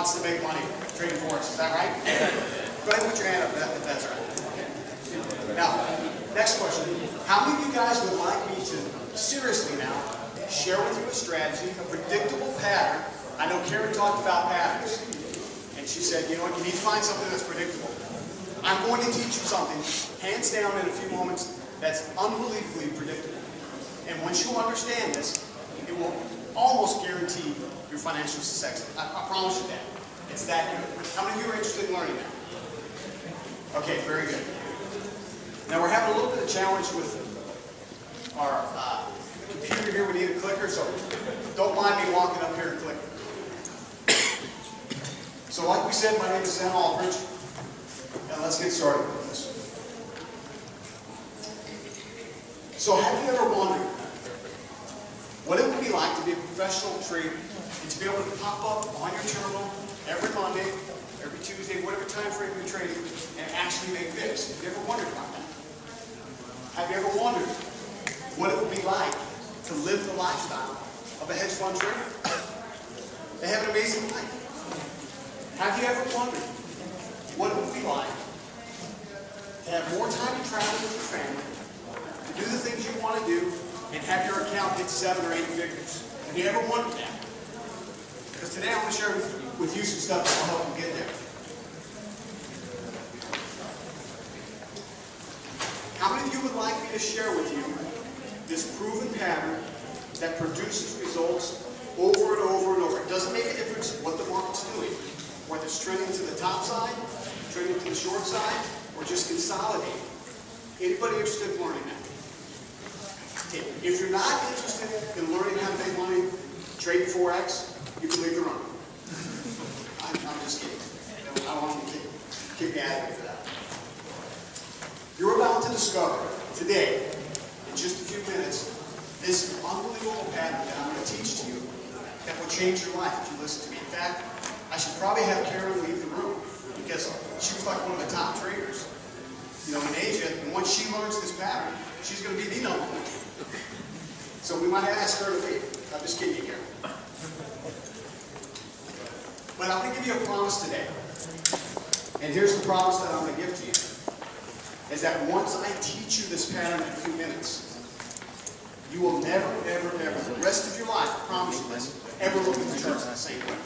wants to make money trading forex. Is that right? Go ahead and put your hand up if that's right. Okay. Now, next question. How many of you guys would like me to, seriously now, share with you a strategy, a predictable pattern? I know Karen talked about patterns. And she said, you know what, you need to find something that's predictable. I'm going to teach you something, hands down in a few moments, that's unbelievably predictable. And once you understand this, it will almost guarantee your financial success. I promise you that. It's that good. How many of you are interested in learning that? Okay, very good. Now we're having a little bit of challenge with our computer here. We need a clicker, so don't mind me walking up here and clicking. So like we said, my name is Zen Alldredge, and let's get started with this. So have you ever wondered what it would be like to be a professional trader and to be able to pop up on your terminal every Monday, every Tuesday, whatever time frame you're trading, and actually make bips? Have you ever wondered about that? Have you ever wondered what it would be like to live the lifestyle of a hedge fund trader? They have an amazing life. Have you ever wondered what it would be like to have more time to travel with your family, to do the things you want to do, and have your account hit 7 or 8 figures? Have you ever wondered that? Because today I want to share with you some stuff that will help you get there. How many of you would like me to share with you this proven pattern that produces results over and over and over? It doesn't make a difference what the market's doing, whether it's trending to the top side, trending to the short side, or just consolidating. Anybody interested in learning that? Okay. If you're not interested in learning how to make money trading forex, you can leave the room. I'm just kidding. I don't want to kick me out of here for that. You're about to discover today, in just a few minutes, this unbelievable pattern that I'm going to teach to you that will change your life if you listen to me. In fact, I should probably have Karen leave the room because she was like one of the top traders, in Asia. And once she learns this pattern, she's going to be the number one. So we might ask her to leave. I'm just kidding you, Karen. But I'm going to give you a promise today. And here's the promise that I'm going to give to you. Is that once I teach you this pattern in a few minutes, you will never, ever, ever, the rest of your life, I promise you this, ever look at the charts the same way.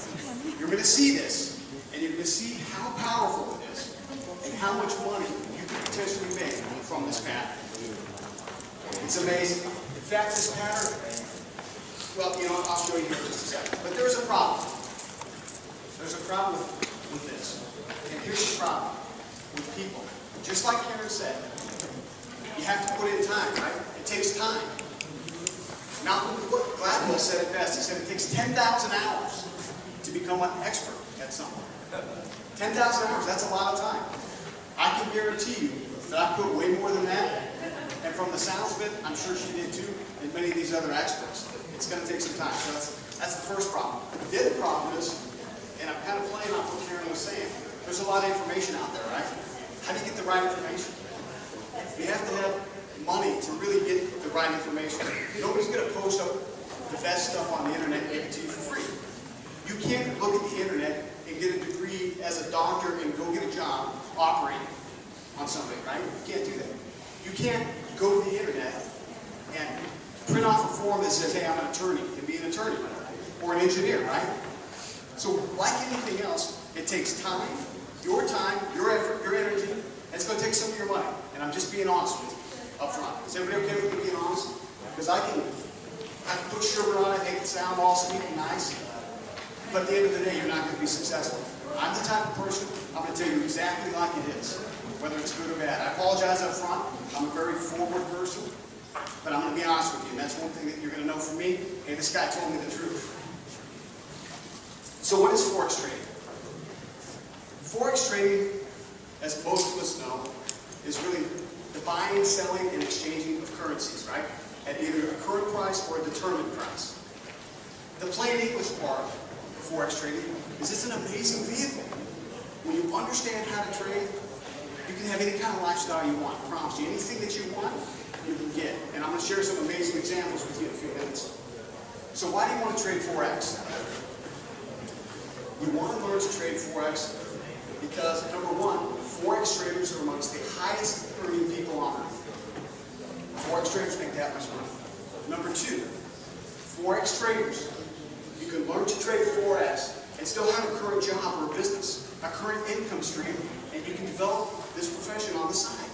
You're going to see this, and you're going to see how powerful it is, and how much money you can potentially make from this pattern. It's amazing. In fact, this pattern, well, I'll show you here in just a second. But there's a problem. There's a problem with this. And here's the problem with people. Just like Karen said, you have to put in time, right? It takes time. Malcolm Gladwell said it best. He said it takes 10,000 hours to become an expert at something. 10,000 hours, that's a lot of time. I can guarantee you that I put way more than that. And from the sounds of it, I'm sure she did too, and many of these other experts. It's going to take some time. So that's the first problem. The other problem is, and I'm kind of playing off what Karen was saying, there's a lot of information out there, right? How do you get the right information? You have to have money to really get the right information. Nobody's going to post up the best stuff on the internet and give it to you for free. You can't look at the internet and get a degree as a doctor and go get a job operating on somebody, right? You can't do that. You can't go to the internet and print off a form that says, hey, I'm an attorney, and be an attorney, or an engineer, right? So like anything else, it takes time, your effort, your energy, and it's going to take some of your money. And I'm just being honest with you up front. Is everybody okay with me being honest? Because I can put sugar on it, make it sound all sweet and nice, but at the end of the day, you're not going to be successful. I'm the type of person, I'm going to tell you exactly like it is, whether it's good or bad. I apologize up front. I'm a very forward person, but I'm going to be honest with you, and that's one thing that you're going to know from me. Hey, this guy told me the truth. So what is Forex trading? Forex trading, as most of us know, is really the buying, selling, and exchanging of currencies, right? At either a current price or a determined price. The plain English part of Forex trading is it's an amazing vehicle. When you understand how to trade, you can have any kind of lifestyle you want. I promise you, anything that you want, you can get. And I'm going to share some amazing examples with you in a few minutes. So why do you want to trade Forex? You want to learn to trade Forex because, number one, Forex traders are amongst the highest earning people on earth. Forex traders make that much money. Number two, Forex traders, you can learn to trade Forex and still have a current job or a business, a current income stream, and you can develop this profession on the side.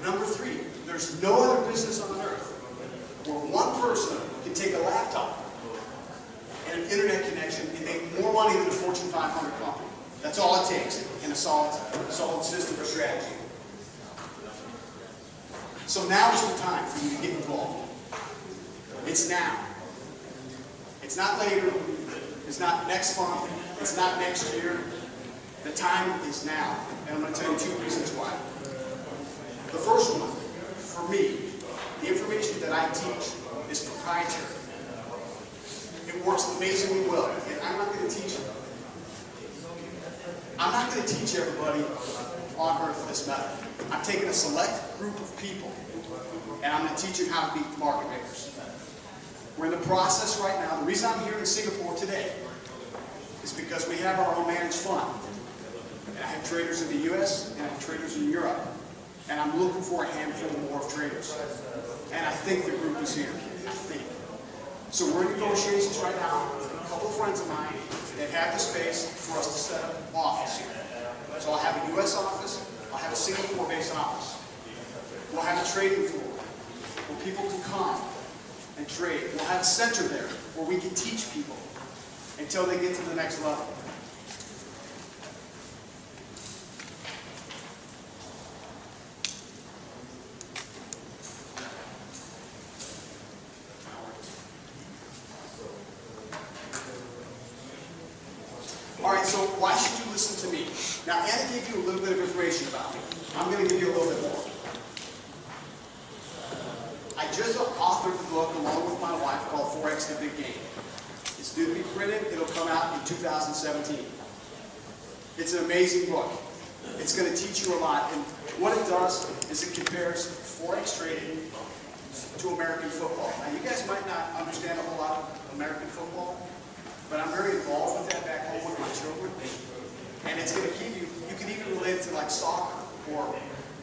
Number three, there's no other business on earth where one person can take a laptop and an internet connection and make more money than a Fortune 500 company. That's all it takes in a solid system or strategy. So now is the time for you to get involved. It's now. It's not later. It's not next month. It's not next year. The time is now. And I'm going to tell you two reasons why. The first one, for me, the information that I teach is proprietary. It works amazingly well. And I'm not going to teach everybody on earth this method. I'm taking a select group of people and I'm going to teach them how to beat the market makers. We're in the process right now. The reason I'm here in Singapore today is because we have our own managed fund. And I have traders in the US and I have traders in Europe. And I'm looking for a handful more of traders. And I think the group is here. I think. So we're in negotiations right now with a couple of friends of mine that have the space for us to set up an office here. So I'll have a US office, I'll have a Singapore-based office. We'll have a trading floor where people can come and trade. We'll have a center there where we can teach people until they get to the next level. All right, so why should you listen to me? Now, Anna gave you a little bit of information about me. I'm going to give you a little bit more. I just authored the book along with my wife called Forex the Big Game. It's due to be printed. It'll come out in 2017. It's an amazing book. It's going to teach you a lot. And what it does is it compares Forex trading to American football. Now, you guys might not understand a whole lot of American football, but I'm very involved with that back home with my children. And it's going to give you, you can even relate it to like soccer or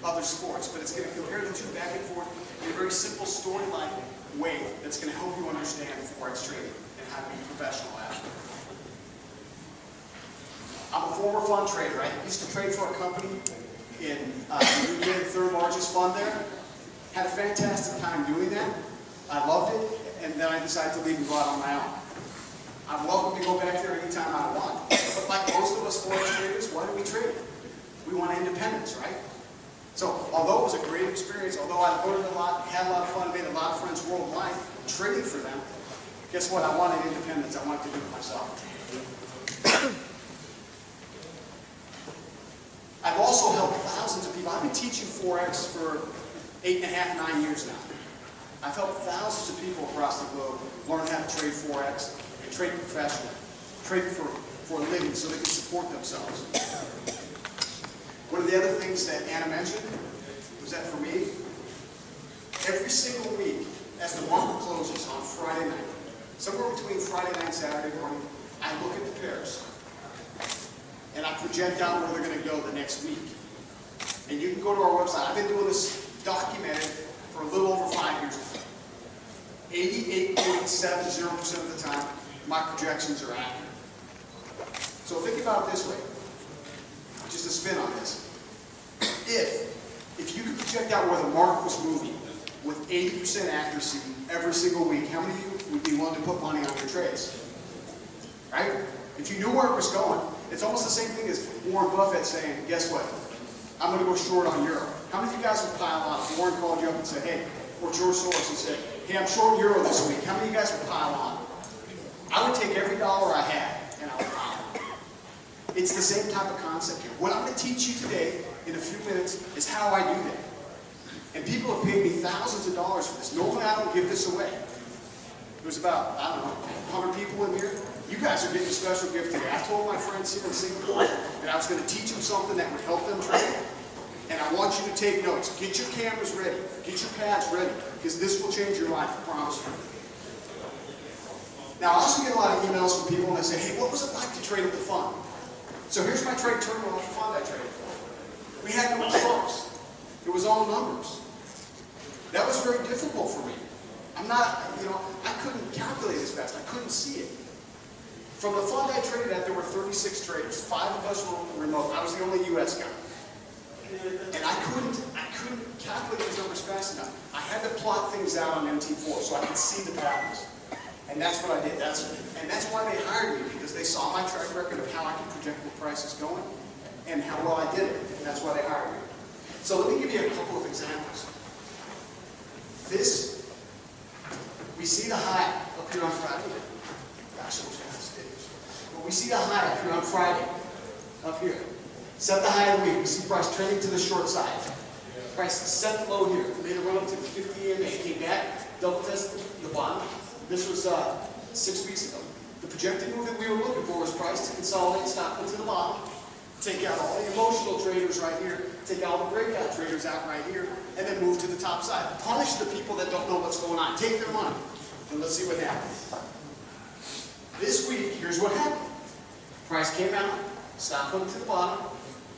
other sports, but it's going to compare the two back and forth in a very simple story-like way that's going to help you understand Forex trading and how to be professional at it. I'm a former fund trader. I used to trade for a company in the UK, the third largest fund there. Had a fantastic time doing that. I loved it, and then I decided to leave and go out on my own. I'm welcome to go back there anytime I want. But like most of us Forex traders, why do we trade? We want independence, right? So although it was a great experience, although I learned a lot, had a lot of fun, made a lot of friends worldwide trading for them, guess what? I wanted independence. I wanted to do it myself. I've also helped thousands of people. I've been teaching Forex for 8.5, 9 years now. I've helped thousands of people across the globe learn how to trade Forex and trade professionally, trade for a living so they can support themselves. One of the other things that Anna mentioned was that for me, every single week as the market closes on Friday night, somewhere between Friday night and Saturday morning, I look at the pairs and I project out where they're going to go the next week. And you can go to our website. I've been doing this documented for a little over 5 years. 88.70% of the time, my projections are accurate. So think about it this way. Just a spin on this. If you could project out where the market was moving with 80% accuracy every single week, how many of you would be willing to put money on your trades? Right? If you knew where it was going, it's almost the same thing as Warren Buffett saying, guess what? I'm going to go short on Euro. How many of you guys would pile on? If Warren called you up and said, hey, or George Soros and said, hey, I'm short Euro this week. How many of you guys would pile on? I would take every dollar I had and I would pile on. It's the same type of concept here. What I'm going to teach you today in a few minutes is how I do that. And people have paid me thousands of dollars for this. Normally I don't give this away. There's about, I don't know, 100 people in here. You guys are getting a special gift today. I told my friends here in Singapore that I was going to teach them something that would help them trade. And I want you to take notes. Get your cameras ready. Get your pads ready. Because this will change your life, I promise you. Now, I also get a lot of emails from people and they say, hey, what was it like to trade at the fund? So here's my trade terminal at the fund I traded for. We had no results. It was all numbers. That was very difficult for me. I'm not, I couldn't calculate as fast. I couldn't see it. From the fund I traded at, there were 36 traders. 5 of us were remote. I was the only US guy. And I couldn't calculate these numbers fast enough. I had to plot things out on MT4 so I could see the patterns. And that's what I did. And that's why they hired me, because they saw my track record of how I could project where price is going and how well I did it. And that's why they hired me. So let me give you a couple of examples. This, we see the high up here on Friday. Gosh, I wish I had stage. But we see the high up here on Friday, up here. Set the high of the week. We see price trending to the short side. Price set the low here. Made a run up to the 50 EMA. Came back, double tested the bottom. This was 6 weeks ago. The projected move that we were looking for was price to consolidate, stop into the bottom, take out all the emotional traders right here, take all the breakout traders out right here, and then move to the top side. Punish the people that don't know what's going on. Take their money. And let's see what happens. This week, here's what happened. Price came out, stopped into the bottom,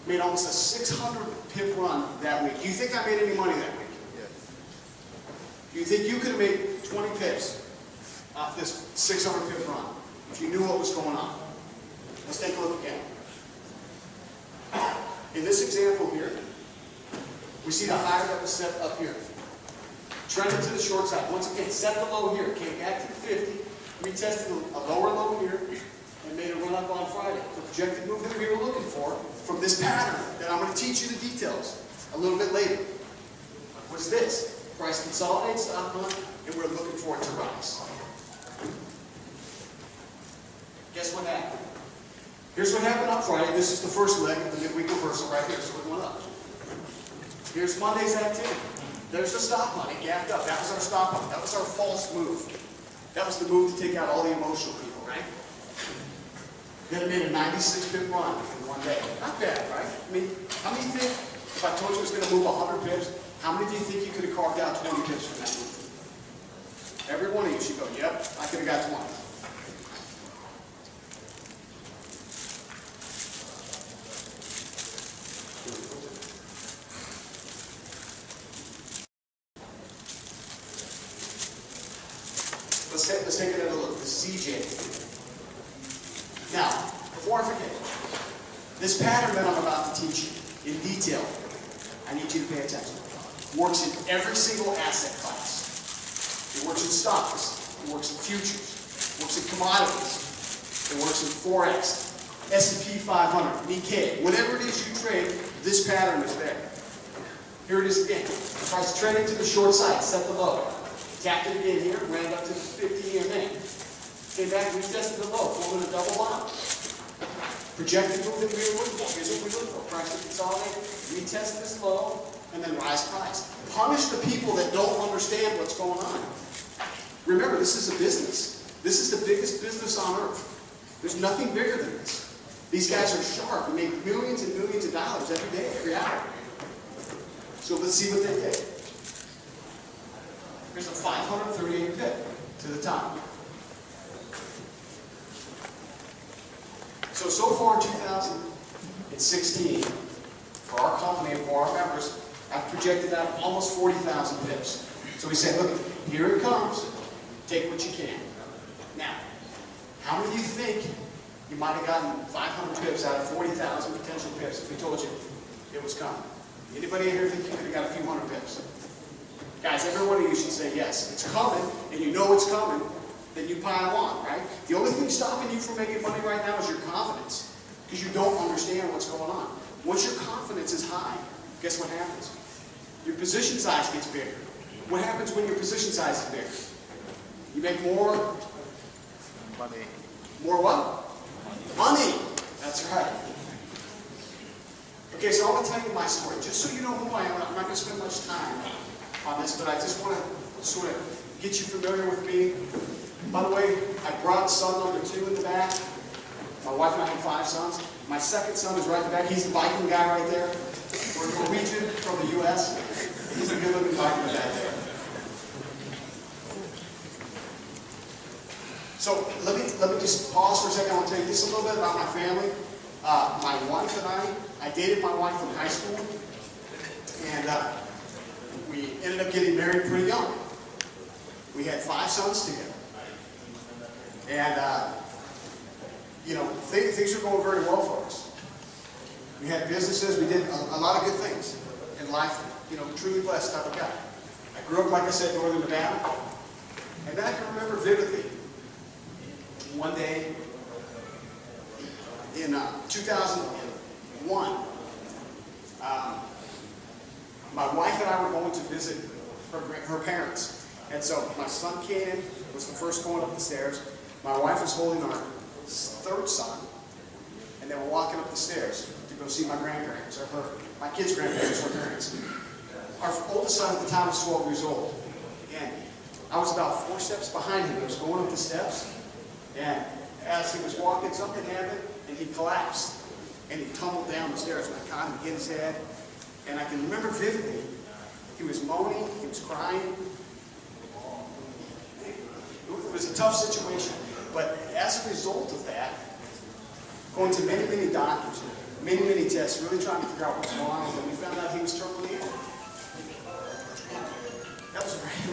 made almost a 600 pip run that week. Do you think I made any money that week? Yes. Do you think you could have made 20 pips off this 600 pip run if you knew what was going on? Let's take a look again. In this example here, we see the higher that was set up here. Trended to the short side. Once again, set the low here. Came back to the 50, retested a lower low here, and made a run up on Friday. The projected move that we were looking for from this pattern that I'm going to teach you the details a little bit later was this. Price consolidates, stop hunt, and we're looking for it to rise. Guess what happened? Here's what happened on Friday. This is the first leg of the midweek reversal right here, so it went up. Here's Monday's activity. There's the stop hunt. It gapped up. That was our stop hunt. That was our false move. That was the move to take out all the emotional people, right? Then it made a 96 pip run in one day. Not bad, right? I mean, how many think, if I told you it was going to move 100 pips, how many do you think you could have carved out 20 pips from that move? Every one of you should go, yep, I could have got 20. Let's take another look. This is EJ. Now, before I forget, this pattern that I'm about to teach you in detail, I need you to pay attention. Works in every single asset class. It works in stocks. It works in futures. It works in commodities. It works in Forex, S&P 500, Nikkei. Whatever it is you trade, this pattern is there. Here it is again. Price trending to the short side. Set the low. Tapped it again here, ran up to the 50 EMA. Came back, retested the low, forming a double bottom. Projected move that we were looking for. Here's what we look for. Price to consolidate, retest this low, and then rise price. Punish the people that don't understand what's going on. Remember, this is a business. This is the biggest business on earth. There's nothing bigger than this. These guys are sharp and make millions and millions of dollars every day, every hour. So let's see what they did. Here's a 538 pip to the top. So far in 2016, for our company and for our members, I've projected out almost 40,000 pips. So we say, look, here it comes. Take what you can. Now, how many of you think you might have gotten 500 pips out of 40,000 potential pips if we told you it was coming? Anybody in here think you could have got a few hundred pips? Guys, every one of you should say yes. It's coming, and you know it's coming, then you pile on, right? The only thing stopping you from making money right now is your confidence, because you don't understand what's going on. Once your confidence is high, guess what happens? Your position size gets bigger. What happens when your position size is bigger? You make more money. More what? Money. That's right. Okay, so I'm going to tell you my story, just so you know who I am. I'm not going to spend much time on this, but I just want to sort of get you familiar with me. By the way, I brought son number 2 in the back. My wife and I have 5 sons. My second son is right in the back. He's the Viking guy right there. We're Norwegian from the U.S. He's a good-looking Viking back there. So So let me just pause for a second. I want to tell you just a little bit about my family. My wife and I dated my wife in high school, and we ended up getting married pretty young. We had 5 sons together, and you know, things were going very well for us. We had businesses. We did a lot of good things in life. You know, truly blessed type of guy. I grew up, like I said, northern Nevada, and then I can remember vividly one day in 2001, my wife and I were going to visit her parents. And so my son Canaan was the first going up the stairs. My wife was holding our 3rd son, and they were walking up the stairs to go see my grandparents, or my kids' grandparents, her parents. Our oldest son at the time was 12 years old, and I was about 4 steps behind him. He was going up the steps, and as he was walking, something happened, and he collapsed, and he tumbled down the stairs, and I caught him, hit his head, and I can remember vividly, he was moaning, he was crying. It was a tough situation, but as a result of that, going to many, many doctors, many tests, really trying to figure out what's wrong with him, we found out he was terminally ill.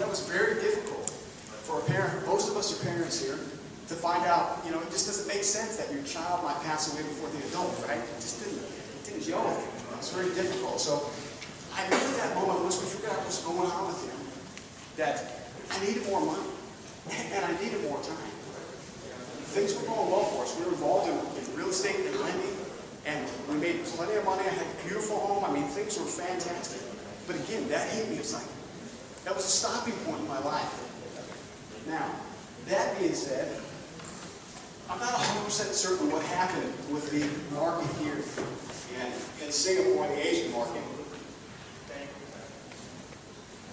That was very difficult for a parent. Most of us are parents here, to find out, you know, it just doesn't make sense that your child might pass away before the adult, right? It just didn't gel with him. It was very difficult. So I knew at that moment, once we figured out what's going on with him, that I needed more money, and I needed more time. Things were going well for us. We were involved in real estate and lending, and we made plenty of money. I had a beautiful home. I mean, things were fantastic. But again, that hit me. It's like, that was a stopping point in my life. Now, that being said, I'm not 100% certain what happened with the market here in Singapore, the Asian market.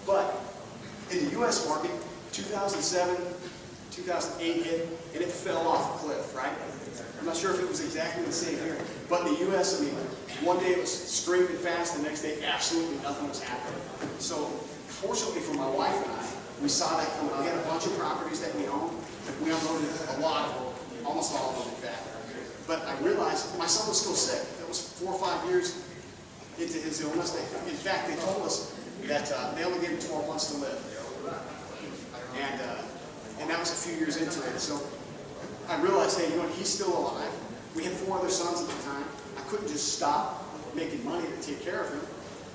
But in the U.S. market, 2007, 2008 hit, and it fell off a cliff, right? I'm not sure if it was exactly the same here. But in the U.S., I mean, one day it was screaming fast, the next day absolutely nothing was happening. So fortunately for my wife and I, we saw that coming. We had a bunch of properties that we owned. We unloaded a lot of them, almost all of them, in fact. But I realized my son was still sick. That was 4 or 5 years into his illness. In fact, they told us that they only gave him 12 months to live. And that was a few years into it. So I realized, hey, you know what, he's still alive. We had 4 other sons at the time. I couldn't just stop making money to take care of him.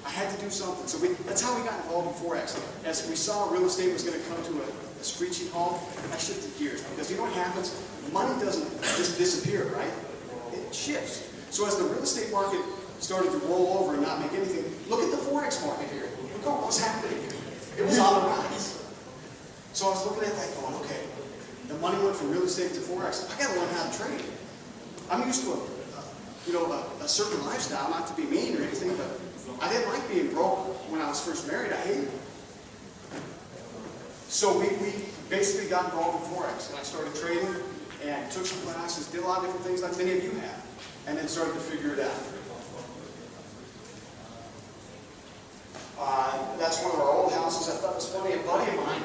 I had to do something. So that's how we got involved in Forex. As we saw real estate was going to come to a screeching halt, I shifted gears. Because you know what happens? Money doesn't just disappear, right? It shifts. So as the real estate market started to roll over and not make anything, look at the Forex market here. Look at what's happening here. It was on the rise. So I was looking at that going, okay, the money went from real estate to Forex. I got to learn how to trade. I'm used to a certain lifestyle, not to be mean or anything, but I didn't like being broke when I was first married. I hated it. So we basically got involved in Forex, and I started trading and took some classes, did a lot of different things like many of you have, and then started to figure it out. That's one of our old houses. I thought it was funny. A buddy of mine.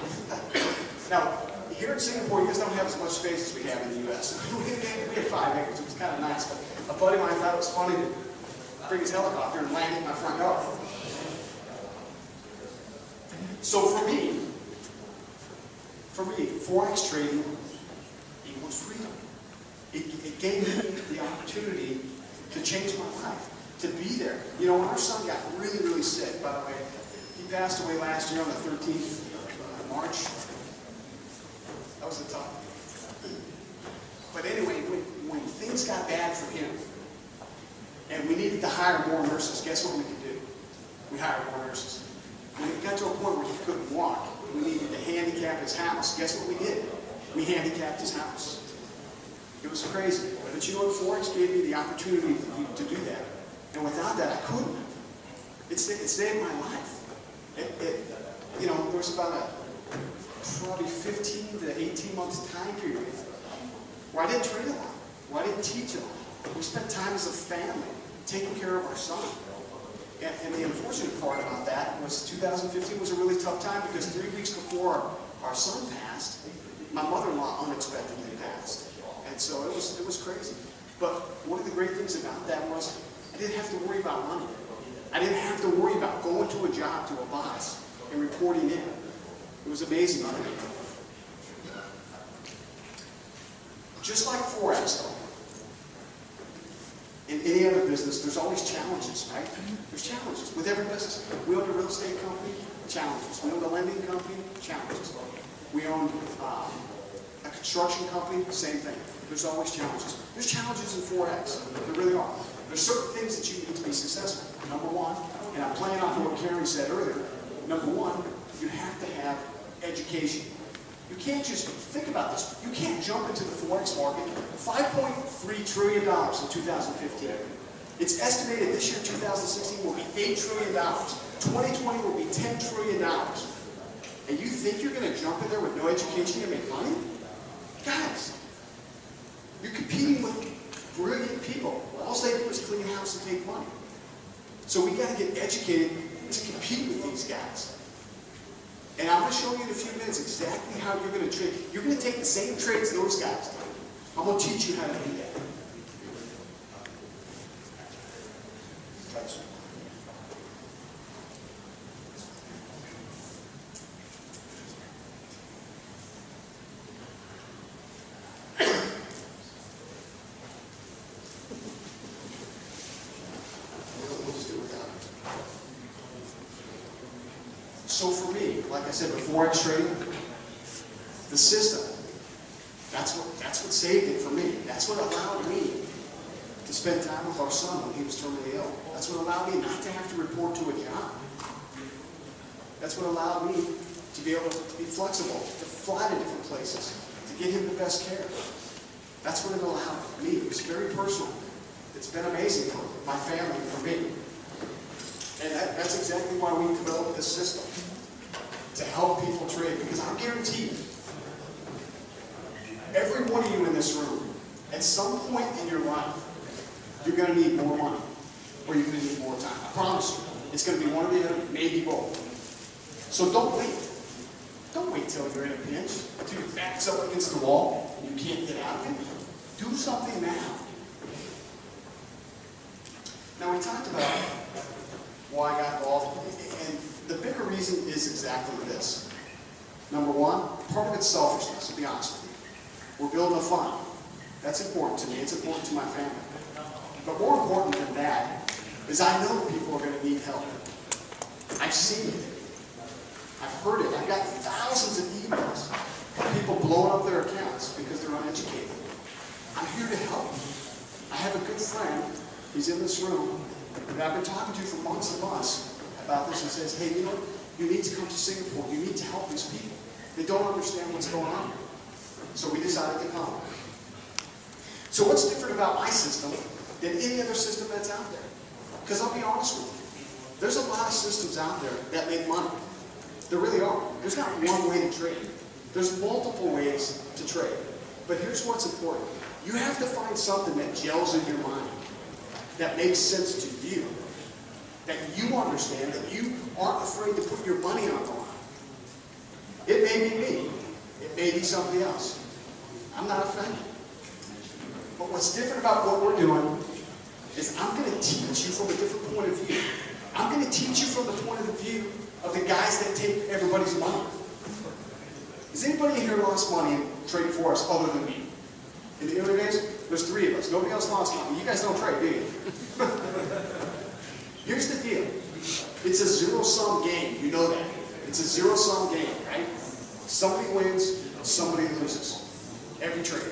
Now, here in Singapore, you guys don't have as much space as we have in the U.S. We had 5 acres. It was kind of nice. But a buddy of mine thought it was funny to bring his helicopter and land in my front yard. So for me, Forex trading equals freedom. It gave me the opportunity to change my life, to be there. You know, when our son got really, really sick, by the way, he passed away last year on the 13th of March. That was a tough one. But anyway, when things got bad for him, and we needed to hire more nurses, guess what we could do? We hired more nurses. When it got to a point where he couldn't walk, we needed to handicap his house. Guess what we did? We handicapped his house. It was crazy. But you know what? Forex gave me the opportunity to do that. And without that, I couldn't. It saved my life. You know, there was about probably 15 to 18 months time period where I didn't trade a lot, where I didn't teach a lot. We spent time as a family taking care of our son. And the unfortunate part about that was 2015 was a really tough time because 3 weeks before our son passed, my mother-in-law unexpectedly passed. And so it was crazy. But one of the great things about that was I didn't have to worry about money. I didn't have to worry about going to a job, to a boss, and reporting in. It was amazing for me. Just like Forex, though, in any other business, there's always challenges, right? There's challenges with every business. We own a real estate company, challenges. We own a lending company, challenges. We own a construction company, same thing. There's always challenges. There's challenges in Forex. There really are. There's certain things that you need to be successful. Number one, and I'm playing off what Karen said earlier, number one, you have to have education. You can't just, think about this, you can't jump into the Forex market. $5.3 trillion in 2015. It's estimated this year, 2016, will be $8 trillion. 2020 will be $10 trillion. And you think you're going to jump in there with no education and make money? Guys, you're competing with brilliant people. All they do is clean house and take money. So we got to get educated to compete with these guys. And I'm going to show you in a few minutes exactly how you're going to trade. You're going to take the same trades those guys do. I'm going to teach you how to do that. So for me, like I said, with Forex trading, the system, that's what saved it for me. That's what allowed me to spend time with our son when he was terminally ill. That's what allowed me not to have to report to a job. That's what allowed me to be able to be flexible, to fly to different places, to get him the best care. That's what it allowed me. It was very personal. It's been amazing for my family and for me. And that's exactly why we developed this system, to help people trade. Because I guarantee you, every one of you in this room, at some point in your life, you're going to need more money, or you're going to need more time. I promise you. It's going to be one or the other, maybe both. So don't wait. Don't wait till you're in a pinch, till your back's up against the wall, and you can't get out of it. Do something now. Now we talked about why I got involved, and the bigger reason is exactly this. Number one, part of it's selfishness, to be honest with you. We're building a fund. That's important to me. It's important to my family. But more important than that is I know people are going to need help. I've seen it. I've heard it. I've got thousands of emails of people blowing up their accounts because they're uneducated. I'm here to help. I have a good friend. He's in this room. And I've been talking to you for months and months about this and says, hey, you know, you need to come to Singapore. You need to help these people. They don't understand what's going on here. So we decided to come. So what's different about my system than any other system that's out there? Because I'll be honest with you, there's a lot of systems out there that make money. There really are. There's not one way to trade. There's multiple ways to trade. But here's what's important. You have to find something that gels in your mind, that makes sense to you, that you understand, that you aren't afraid to put your money on the line. It may be me. It may be somebody else. I'm not offended. But what's different about what we're doing is I'm going to teach you from a different point of view. I'm going to teach you from the point of view of the guys that take everybody's money. Has anybody here lost money in trading for us other than me? In the early days, there's 3 of us. Nobody else lost money. You guys don't trade, do you? Here's the deal. It's a zero-sum game. You know that. It's a zero-sum game, right? Somebody wins, somebody loses. Every trade.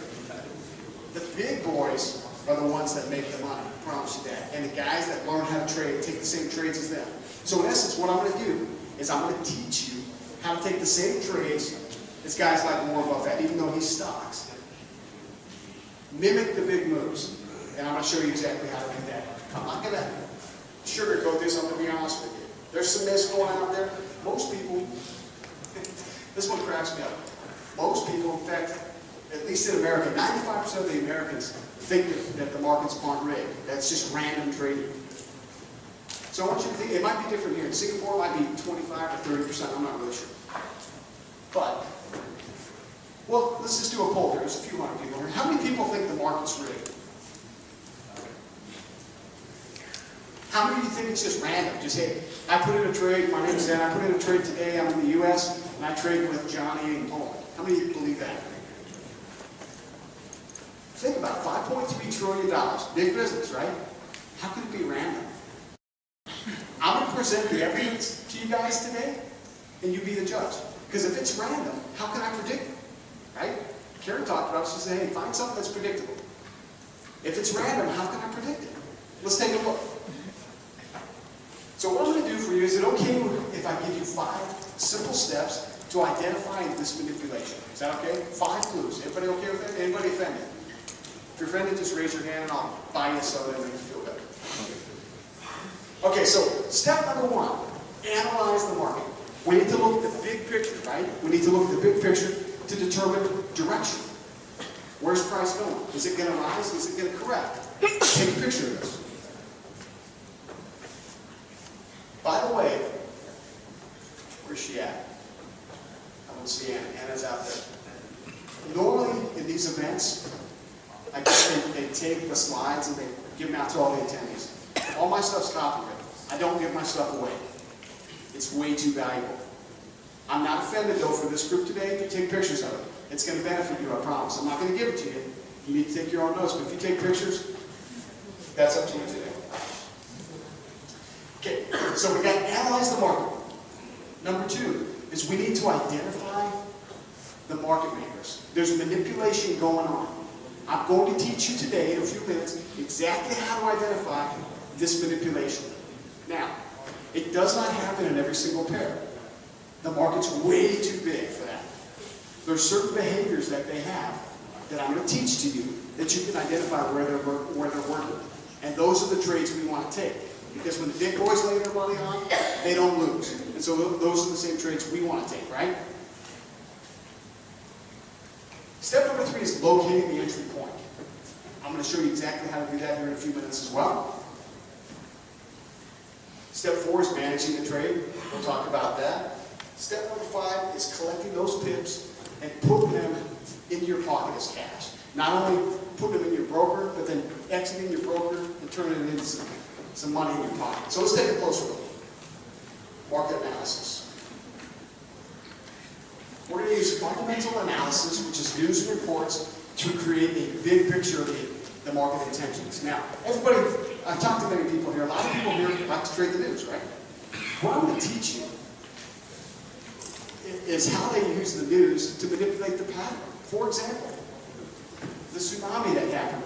The big boys are the ones that make the money. I promise you that. And the guys that learn how to trade take the same trades as them. So in essence, what I'm going to do is I'm going to teach you how to take the same trades as guys like Warren Buffett, even though he stocks. Mimic the big moves. And I'm going to show you exactly how to do that. I'm not going to sugarcoat this, I'm going to be honest with you. There's some myths going out there. Most people, this one cracks me up. Most people, in fact, at least in America, 95% of the Americans think that the markets aren't rigged. That's just random trading. So I want you to think, it might be different here. In Singapore, it might be 25 or 30%, I'm not really sure. But Well, let's just do a poll here. There's a few hundred people here. How many people think the market's rigged? How many of you think it's just random? Just, hey, I put in a trade, my name's Zen, I put in a trade today, I'm in the US, and I trade with Johnny in Poland. How many of you believe that? Think about it, $5.3 trillion, big business, right? How could it be random? I'm going to present the evidence to you guys today, and you be the judge. Because if it's random, how can I predict it? Right? Karen talked about it, she said, hey, find something that's predictable. If it's random, how can I predict it? Let's take a look. So what I'm going to do for you, is it okay if I give you 5 simple steps to identify this manipulation? Is that okay? 5 clues. Everybody okay with that? Anybody offended? If you're offended, just raise your hand and I'll buy you a soda and make you feel better. Okay, so step number 1, analyze the market. We need to look at the big picture, right? We need to look at the big picture to determine direction. Where's price going? Is it going to rise? Is it going to correct? Take a picture of this. By the way, where's she at? I don't see Anna. Anna's out there. Normally, in these events, I guess they take the slides and they give them out to all the attendees. All my stuff's copyrighted. I don't give my stuff away. It's way too valuable. I'm not offended, though, for this group today to take pictures of it. It's going to benefit you, I promise. I'm not going to give it to you. You need to take your own notes, but if you take pictures, that's up to you today. Okay, so we got to analyze the market. Number 2 is we need to identify the market makers. There's manipulation going on. I'm going to teach you today in a few minutes exactly how to identify this manipulation. Now, it does not happen in every single pair. The market's way too big for that. There's certain behaviors that they have that I'm going to teach to you that you can identify where they're working. And those are the trades we want to take. Because when the big boys lay their money on, they don't lose. And so those are the same trades we want to take, right? Step number 3 is locating the entry point. I'm going to show you exactly how to do that here in a few minutes as well. Step 4 is managing the trade. We'll talk about that. Step number 5 is collecting those pips and putting them into your pocket as cash. Not only putting them in your broker, but then exiting your broker and turning it into some money in your pocket. So let's take a closer look. Market analysis. We're going to use fundamental analysis, which is news and reports, to create a big picture of the market intentions. Now, everybody, I've talked to many people here. A lot of people here like to trade the news, right? What I'm going to teach you is how they use the news to manipulate the pattern. For example, the tsunami that happened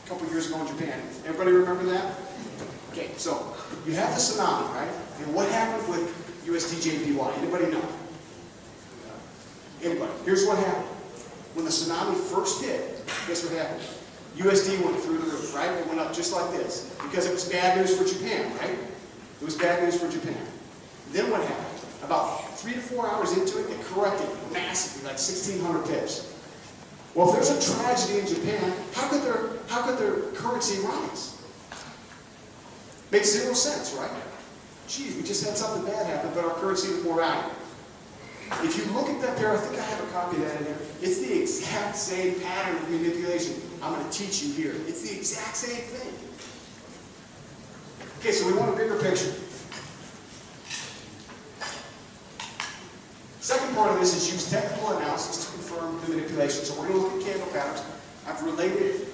a couple years ago in Japan. Everybody remember that? Okay, so you have the tsunami, right? And what happened with USDJPY? Anybody know? Anybody? Here's what happened. When the tsunami first hit, guess what happened? USD went through the roof, right? It went up just like this. Because it was bad news for Japan, right? It was bad news for Japan. Then what happened? About 3 to 4 hours into it, it corrected massively, like 1,600 pips. Well, if there's a tragedy in Japan, how could their currency rise? Makes 0 sense, right? Geez, we just had something bad happen, but our currency was more valuable. If you look at that pair, I think I have a copy of that in here. It's the exact same pattern of manipulation I'm going to teach you here. It's the exact same thing. Okay, so we want a bigger picture. Second part of this is use technical analysis to confirm the manipulation. So we're going to look at candle patterns. I've related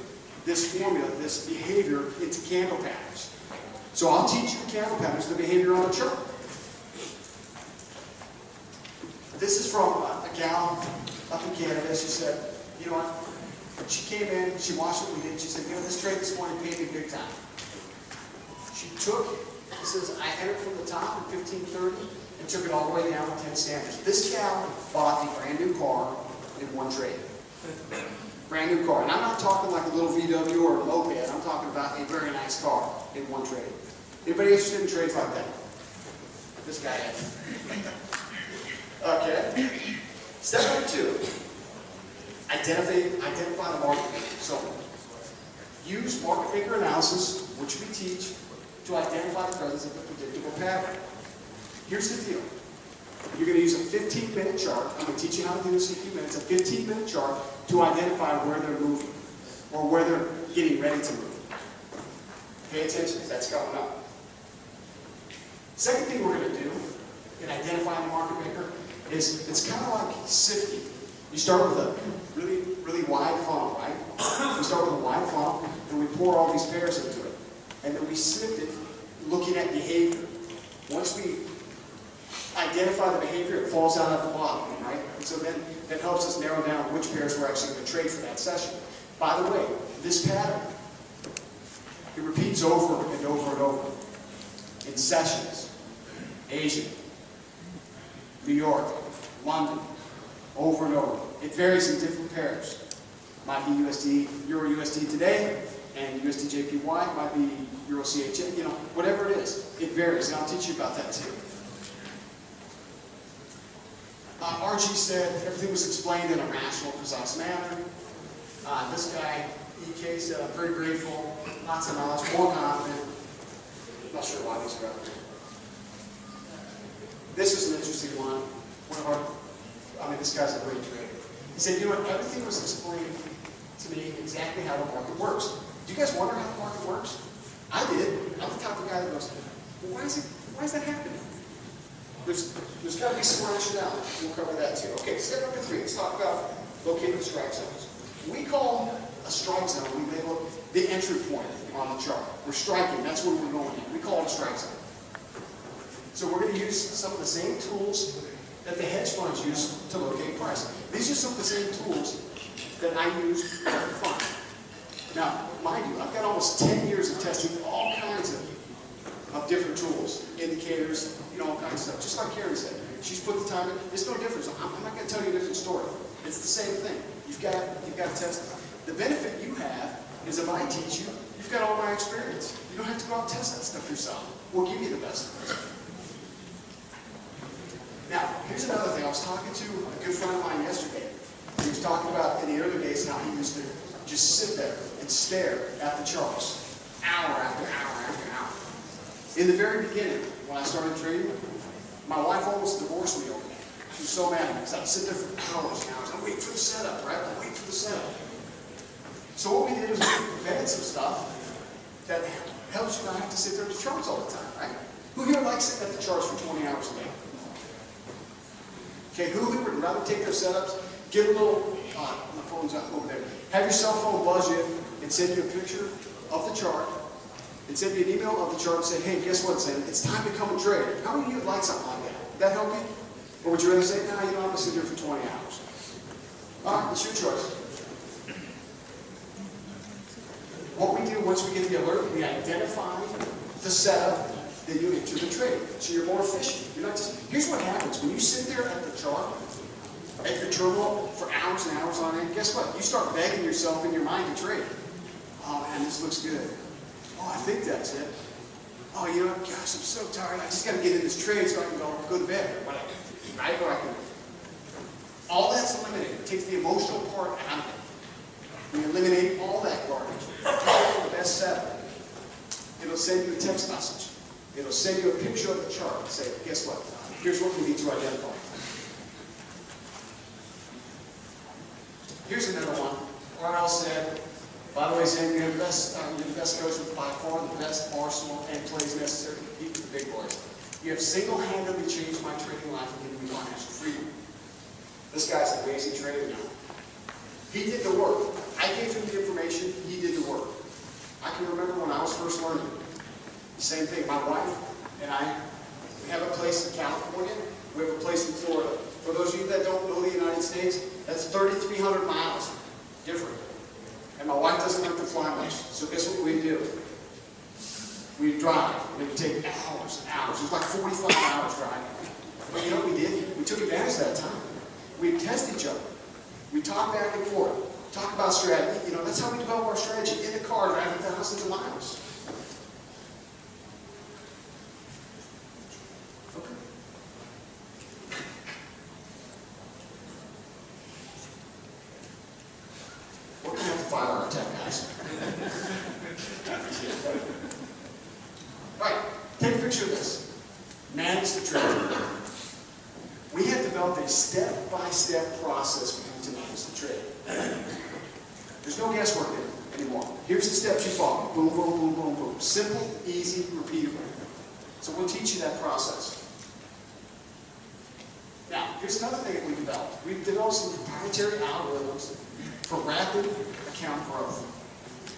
this formula, this behavior, into candle patterns. So I'll teach you the candle patterns, the behavior on the chart. This is from a gal up in Canada. She said, you know what? She came in, she watched what we did. She said, you know, this trade this morning paid me big time. She took it. It says, I entered from the top at 1530 and took it all the way down to 10 standards. This gal bought a brand new car in one trade. Brand new car. And I'm not talking like a little VW or a moped. I'm talking about a very nice car in one trade. Anybody interested in trades like that? This guy is. Okay. Step number 2. Identify the market maker. So, use market maker analysis, which we teach, to identify the presence of a predictable pattern. Here's the deal. You're going to use a 15-minute chart. I'm going to teach you how to do this in a few minutes. A 15-minute chart to identify where they're moving or where they're getting ready to move. Pay attention because that's coming up. Second thing we're going to do in identifying the market maker is it's kind of like sifting. You start with a really, really wide funnel, right? We start with a wide funnel, and we pour all these pairs into it. And then we sift it looking at behavior. Once we identify the behavior, it falls out at the bottom, right? And so then that helps us narrow down which pairs we're actually going to trade for that session. By the way, this pattern, it repeats over and over and over in sessions. Asia, New York, London, over and over. It varies in different pairs. Might be USD, Euro USD today, and USD JPY, might be Euro CHF, you know, whatever it is. It varies, and I'll teach you about that too. RG said everything was explained in a rational, precise manner. This guy, EK, said, I'm very grateful, lots of knowledge, more confident. Not sure why these are out there. This is an interesting one. This guy's a great trader. He said, you know what, everything was explained to me exactly how the market works. Do you guys wonder how the market works? I did. I'm the type of guy that goes, well, why is that happening? There's got to be some rationale. We'll cover that too. Okay, step number 3. Let's talk about locating the strike zones. We call a strike zone, we label it the entry point on the chart. We're striking, that's where we're going in. We call it a strike zone. So we're going to use some of the same tools that the hedge funds use to locate price. These are some of the same tools that I use at the fund. Now, mind you, I've got almost 10 years of testing all kinds of different tools, indicators, you know, all kinds of stuff. Just like Karen said, she's put the time in. It's no difference. I'm not going to tell you a different story. It's the same thing. You've got to test it. The benefit you have is if I teach you, you've got all my experience. You don't have to go out and test that stuff yourself. We'll give you the best of it. Now, here's another thing. I was talking to a good friend of mine yesterday. He was talking about in the early days how he used to just sit there and stare at the charts, hour after hour after hour. In the very beginning, when I started trading, my wife almost divorced me over that. She was so mad at me because I'd sit there for hours and hours. I'm waiting for the setup, right? I'm waiting for the setup. So what we did is we invented some stuff that helps you not have to sit there at the charts all the time, right? Who here likes sitting at the charts for 20 hours a day? Okay, who would rather take their setups, get a little, my phone's up over there, have your cell phone buzz you and send you a picture of the chart, and send you an email of the chart and say, hey, guess what, Zen? It's time to come and trade. How many of you would like something like that? Would that help you? Or would you rather say, nah, you don't have to sit here for 20 hours? All right, it's your choice. What we do once we get the alert, we identify the setup that you enter the trade. So you're more efficient. You're not just, here's what happens. When you sit there at the chart, at your terminal for hours and hours on end, guess what? You start begging yourself in your mind to trade. Oh man, this looks good. Oh, I think that's it. Oh, you know, gosh, I'm so tired. I just got to get in this trade so I can go to bed or whatever. Right? Or I can. All that's eliminated. It takes the emotional part out of it. We eliminate all that garbage. The best setup. It'll send you a text message. It'll send you a picture of the chart and say, guess what? Here's what we need to identify. Here's another one. RL said, by the way, Zen, you're the best coach with by far the best arsenal and plays necessary to compete with the big boys. You have single-handedly changed my trading life and given me financial freedom. This guy's an amazing trader now. He did the work. I gave him the information. He did the work. I can remember when I was first learning. The same thing. My wife and I, we have a place in California. We have a place in Florida. For those of you that don't know the United States, that's 3,300 miles different. And my wife doesn't like to fly much. So guess what we do? We drive. And it would take hours and hours. It was like 45 hours driving. But you know what we did? We took advantage of that time. We'd test each other. We'd talk back and forth. Talk about strategy. You know, that's how we develop our strategy in the car driving thousands of miles. Okay. We're going to have to fire our tech guys. All right, take a picture of this. Manage the trade. We developed a step-by-step process for you to manage the trade. There's no guesswork anymore. Here's the steps you follow. Boom, boom, boom, boom, boom. Simple, easy, repeatable. So we'll teach you that process. Now, here's another thing that we developed. We've developed some proprietary algorithms for rapid account growth.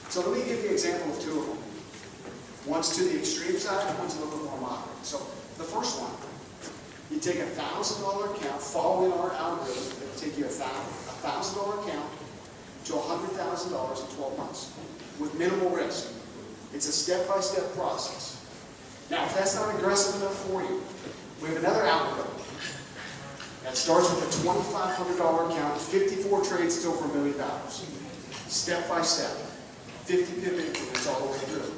So let me give you an example of two of them. One's to the extreme side, and one's a little bit more moderate. So the first one, you take a $1,000 account, following our algorithm, it will take you a $1,000 account to $100,000 in 12 months with minimal risk. It's a step-by-step process. Now, if that's not aggressive enough for you, we have another algorithm that starts with a $2,500 account, 54 trades, it's over $1 million. Step by step, 50 pip increments all the way through.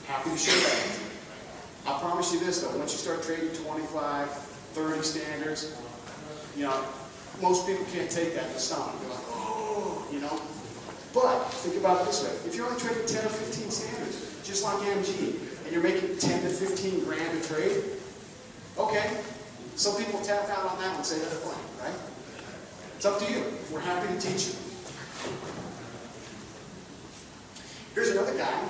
Happy to share that with you. I promise you this though, once you start trading 25, 30 standards, you know, most people can't take that in the stomach. They're like, oh, you know. But think about it this way: if you're only trading 10 or 15 standards, just like MG, and you're making 10 to 15 grand a trade, okay. Some people tap out on that one and say that's fine, right? It's up to you. We're happy to teach you. Here's another guy.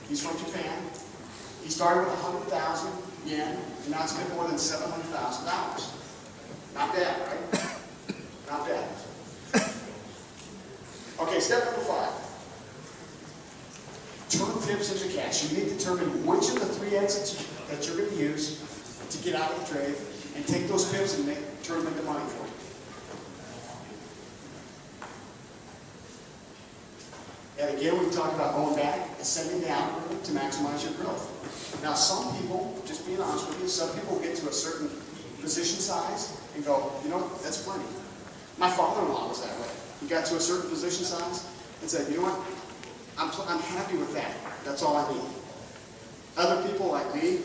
He's from Japan. He started with 100,000 yen, and now it's a bit more than $700,000. Not bad, right? Not bad. Okay, step number 5. Turn pips into cash. You need to determine which of the 3 exits that you're going to use to get out of the trade and take those pips and turn them into money for you. And again, we talked about going back and sending the algorithm to maximize your growth. Now, some people, just being honest with you, some people get to a certain position size and go, you know, that's plenty. My father-in-law was that way. He got to a certain position size and said, you know what, I'm happy with that. That's all I need. Other people like me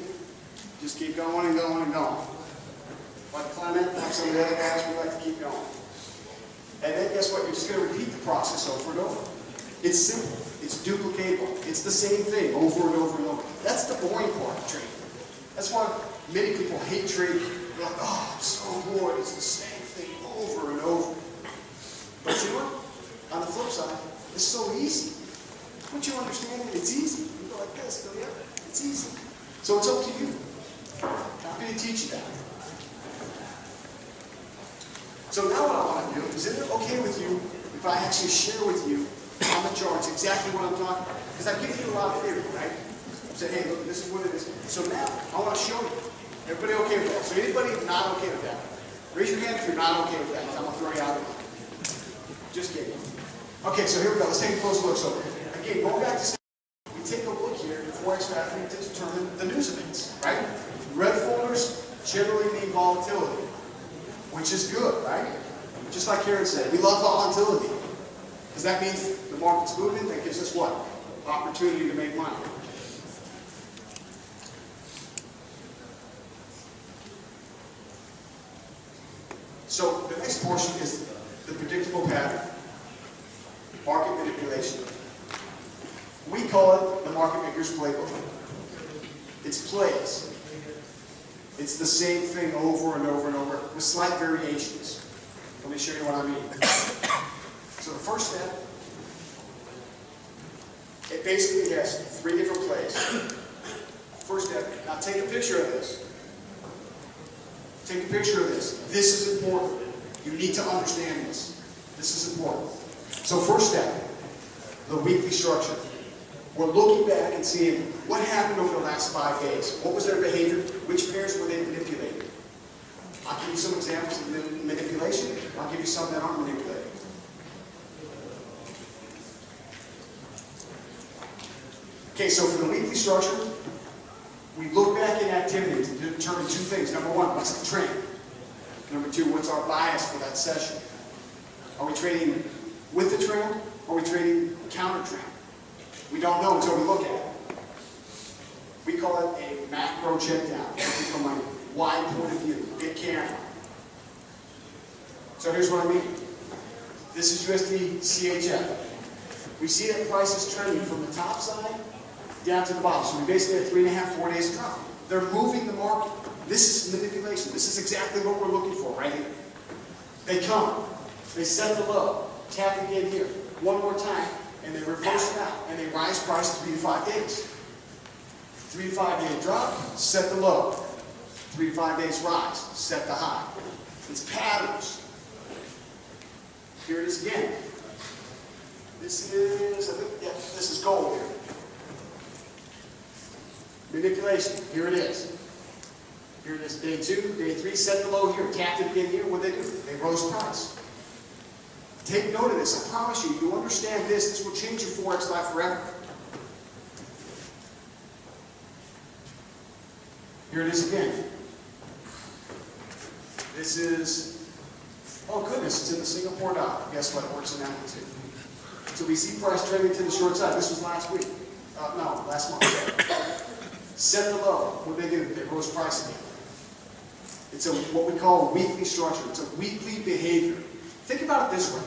just keep going and going and going. Like Clement, like some of the other guys, we like to keep going. And then guess what? You're just going to repeat the process over and over. It's simple. It's duplicatable. It's the same thing over and over and over. That's the boring part of trading. That's why many people hate trading. They're like, oh, I'm so bored. It's the same thing over and over. But you know what? On the flip side, it's so easy. Once you understand it, it's easy. You go like this, go, yeah, it's easy. So it's up to you. Happy to teach you that. So now what I want to do is it okay with you if I actually share with you on the charts exactly what I'm talking about? Because I've given you a lot of theory, right? Say, hey, look, this is what it is. So now I want to show you. Everybody okay with that? So anybody not okay with that? Raise your hand if you're not okay with that. I'm going to throw you out of it. Just kidding. Okay, so here we go. Let's take a close look. So again, going back to we take a look here at the Forex graphic to determine the news events, right? Red folders generally mean volatility, which is good, right? Just like Karen said, we love volatility. Because that means the market's moving, that gives us what? Opportunity to make money. So the next portion is the predictable pattern. Market manipulation. We call it the market maker's playbook. It's plays. It's the same thing over and over and over with slight variations. Let me show you what I mean. So the first step, it basically has 3 different plays. First step, now take a picture of this. Take a picture of this. This is important. You need to understand this. This is important. So first step, the weekly structure. We're looking back and seeing what happened over the last 5 days. What was their behavior? Which pairs were they manipulating? I'll give you some examples of manipulation. I'll give you some that aren't manipulated. Okay, so for the weekly structure, we look back in activity to determine 2 things. Number 1, what's the trend? Number 2, what's our bias for that session? Are we trading with the trend, or are we trading counter trend? We don't know until we look at it. We call it a macro check down, from a wide point of view, big camera. So here's what I mean. This is USD CHF. We see that price is trending from the top side down to the bottom. So we basically have 3.5, 4 days drop. They're moving the market. This is manipulation. This is exactly what we're looking for right here. They come, they set the low, tap again here, one more time, and they reverse it out, and they rise price 3 to 5 days. 3 to 5 day drop, set the low. 3 to 5 days rise, set the high. It's patterns. Here it is again. This is, I think, yeah, this is gold here. Manipulation, here it is. Here it is, day 2, day 3, set the low here, tapped it again here. What do? They rose price. Take note of this, I promise you, you understand this will change your Forex life forever. Here it is again. This is, oh goodness, it's in the Singapore dollar. Guess what, it works in that one too. So we see price trending to the short side. This was last week. No, last month. Set the low. What do? They rose price again. It's what we call a weekly structure. It's a weekly behavior. Think about it this way.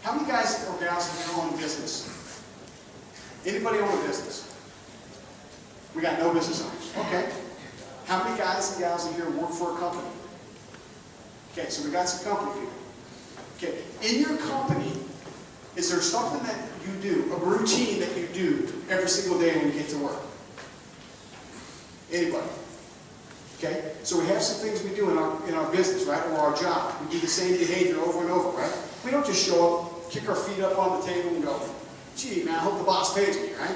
How many guys or gals here own a business? Anybody own a business? We got no business owners. Okay. How many guys and gals in here work for a company? Okay, so we got some company people. Okay, in your company, is there something that you do, a routine that you do every single day when you get to work? Anybody? Okay, so we have some things we do in our business, right, or our job. We do the same behavior over and over, right? We don't just show up, kick our feet up on the table and go, gee, man, I hope the boss pays me, right?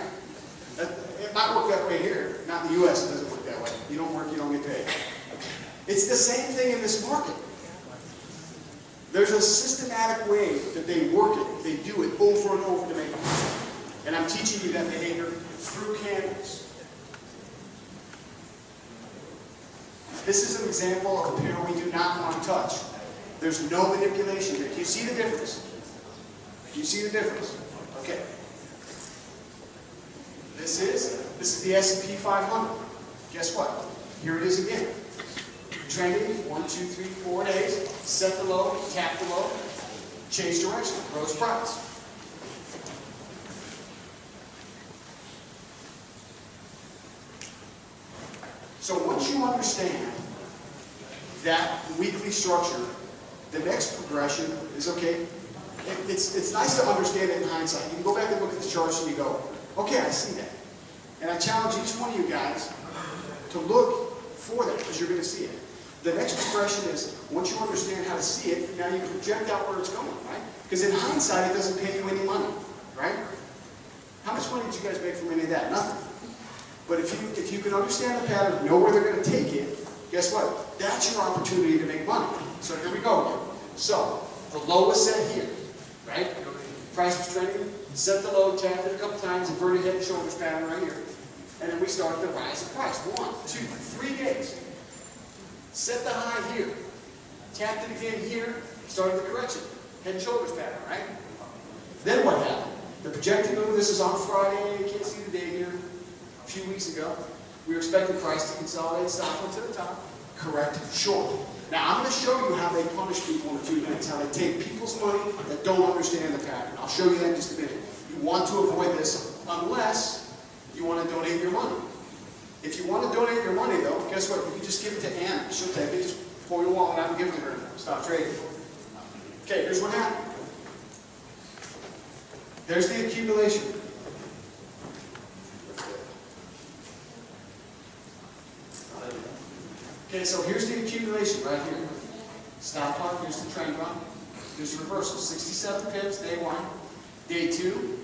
It might work that way here. Not in the U.S., it doesn't work that way. You don't work, you don't get paid. It's the same thing in this market. There's a systematic way that they work it, they do it over and over to make money. And I'm teaching you that behavior through candles. This is an example of a pair we do not want to touch. There's no manipulation here. Do you see the difference? Do you see the difference? Okay. This is the S&P 500. Guess what? Here it is again. Trending 1, 2, 3, 4 days. Set the low, tap the low, change direction, rose price. So once you understand that weekly structure, the next progression is okay. It's nice to understand it in hindsight. You can go back and look at the charts and you go, okay, I see that. And I challenge each one of you guys to look for that because you're going to see it. The next progression is, once you understand how to see it, now you project out where it's going, right? Because in hindsight, it doesn't pay you any money, right? How much money did you guys make from any of that? Nothing. But if you can understand the pattern, know where they're going to take it, guess what? That's your opportunity to make money. So here we go again. So, the low was set here, right? Price was trending, set the low, tapped it a couple times, inverted head and shoulders pattern right here. And then we started the rise of price. 1, 2, 3 days. Set the high here. Tapped it again here. Started the correction. Head and shoulders pattern, right? Then what happened? The projected move, this is on Friday. You can't see the date here. A few weeks ago. We were expecting price to consolidate, stop one to the top. Correct short. Now I'm going to show you how they punish people in a few minutes. How they take people's money that don't understand the pattern. I'll show you that in just a minute. You want to avoid this unless you want to donate your money. If you want to donate your money, though, guess what? You can just give it to Anna. She'll take it. Just pull your wallet out and give it to her. Stop trading. Okay, here's what happened. There's the accumulation. Okay, so here's the accumulation right here. Stop loss, here's the trend run. Here's the reversal. 67 pips, day 1. Day 2,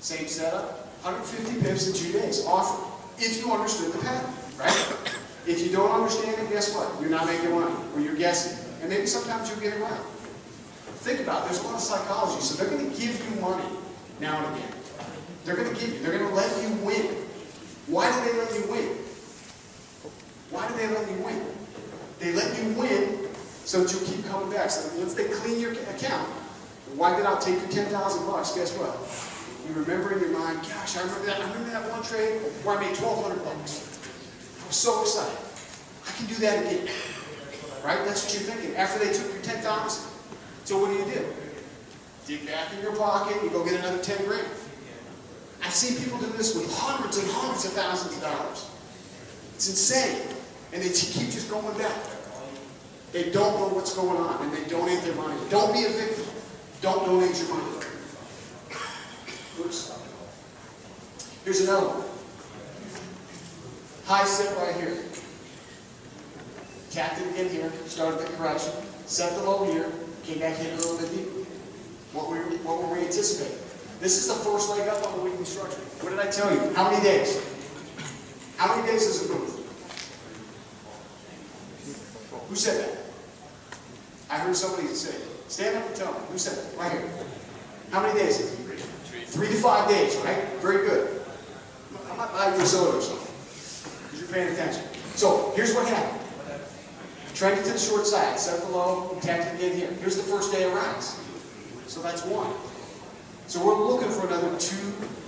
same setup. 150 pips in 2 days. Offer. If you understood the pattern, right? If you don't understand it, guess what? You're not making money, or you're guessing. And maybe sometimes you'll get it right. Think about it. There's a lot of psychology. So they're going to give you money now and again. They're going to give you. They're going to let you win. Why do they let you win? Why do they let you win? They let you win so that you keep coming back. So once they clean your account, wipe it out, take your $10,000 bucks, guess what? You remember in your mind, gosh, I remember that one trade where I made $1,200 bucks. I was so excited. I can do that again. Right? That's what you're thinking. After they took your $10,000, so what do? Dig back in your pocket, you go get another 10 grand. I've seen people do this with hundreds and hundreds of thousands of dollars. It's insane. And they keep just going back. They don't know what's going on, and they donate their money. Don't be a victim. Don't donate your money. Oops. Here's another one. High set right here. Tapped it again here, started the correction, set the low here, came back in a little bit deeper. What were we anticipating? This is the first leg up on the weekly structure. What did I tell you? How many days? How many days does it move? Who said that? I heard somebody say it. Stand up and tell me. Who said it? Right here. How many days is it? 3 to 5 days, right? Very good. I'm not buying you a soda or something, because you're paying attention. So, here's what happened. Trended to the short side, set the low, tapped it again here. Here's the first day of rise. So that's 1. So we're looking for another 2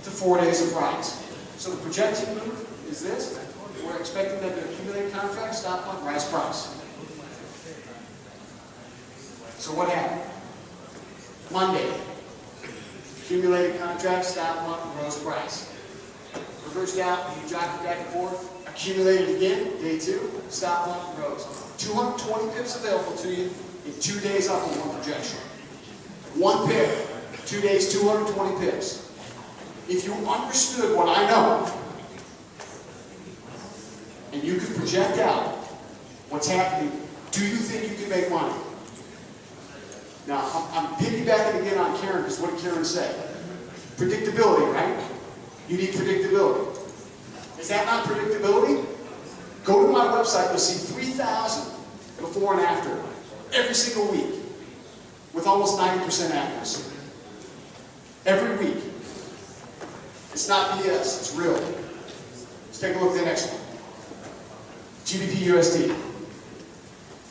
to 4 days of rise. So the projected move is this. We're expecting them to accumulate contracts, stop on, rise price. So what happened? Monday, accumulated contracts, stop on, rose price. Reversed out, you jockey back and forth, accumulated again, day 2, stop on, rose. 220 pips available to you in 2 days up on one projection. 1 pip, 2 days, 220 pips. If you understood what I know, and you could project out what's happening, do you think you can make money? Now, I'm piggybacking again on Karen, because what did Karen say? Predictability, right? You need predictability. Is that not predictability? Go to my website, you'll see 3,000 before and after, every single week, with almost 90% accuracy. Every week. It's not BS, it's real. Let's take a look at the next one. GBP USD.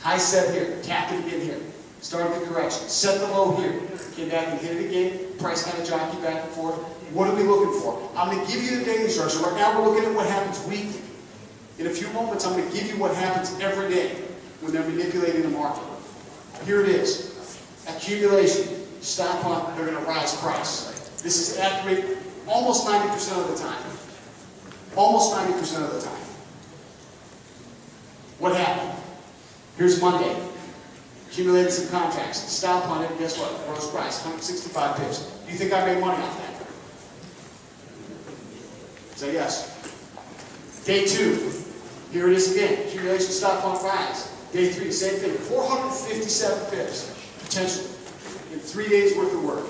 High set here, tapped it again here. Started the correction, set the low here. Came back and hit it again, price kind of jockey back and forth. What are we looking for? I'm going to give you the daily structure. Right now we're looking at what happens weekly. In a few moments I'm going to give you what happens every day when they're manipulating the market. Here it is. Accumulation, stop on, they're going to rise price. This is accurate almost 90% of the time. Almost 90% of the time. What happened? Here's Monday. Accumulated some contracts. Stop on it, guess what? Rose price, 165 pips. Do you think I made money off that? Say yes. Day 2. Here it is again. Accumulation, stop on rise. Day 3, same thing. 457 pips. Potential. In 3 days worth of work.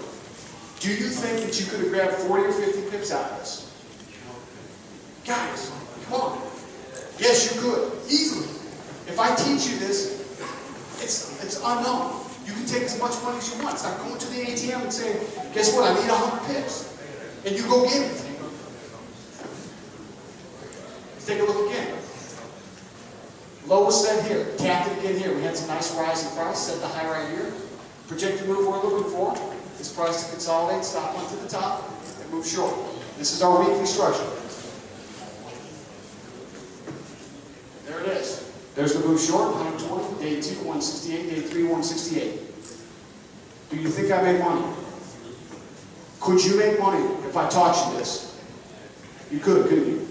Do you think that you could have grabbed 40 or 50 pips out of this? Guys, come on. Yes, you could. Easily. If I teach you this, it's unknown. You can take as much money as you want. It's not going to the ATM and saying, guess what, I need 100 pips. And you go get it. Let's take a look again. Low was set here. Tapped it again here. We had some nice rise in price. Set the high right here. Projected move we're looking for is price to consolidate, stop one to the top, and move short. This is our weekly structure. There it is. There's the move short, 120, day 2, 168, day 3, 168. Do you think I made money? Could you make money if I taught you this? You could, couldn't you?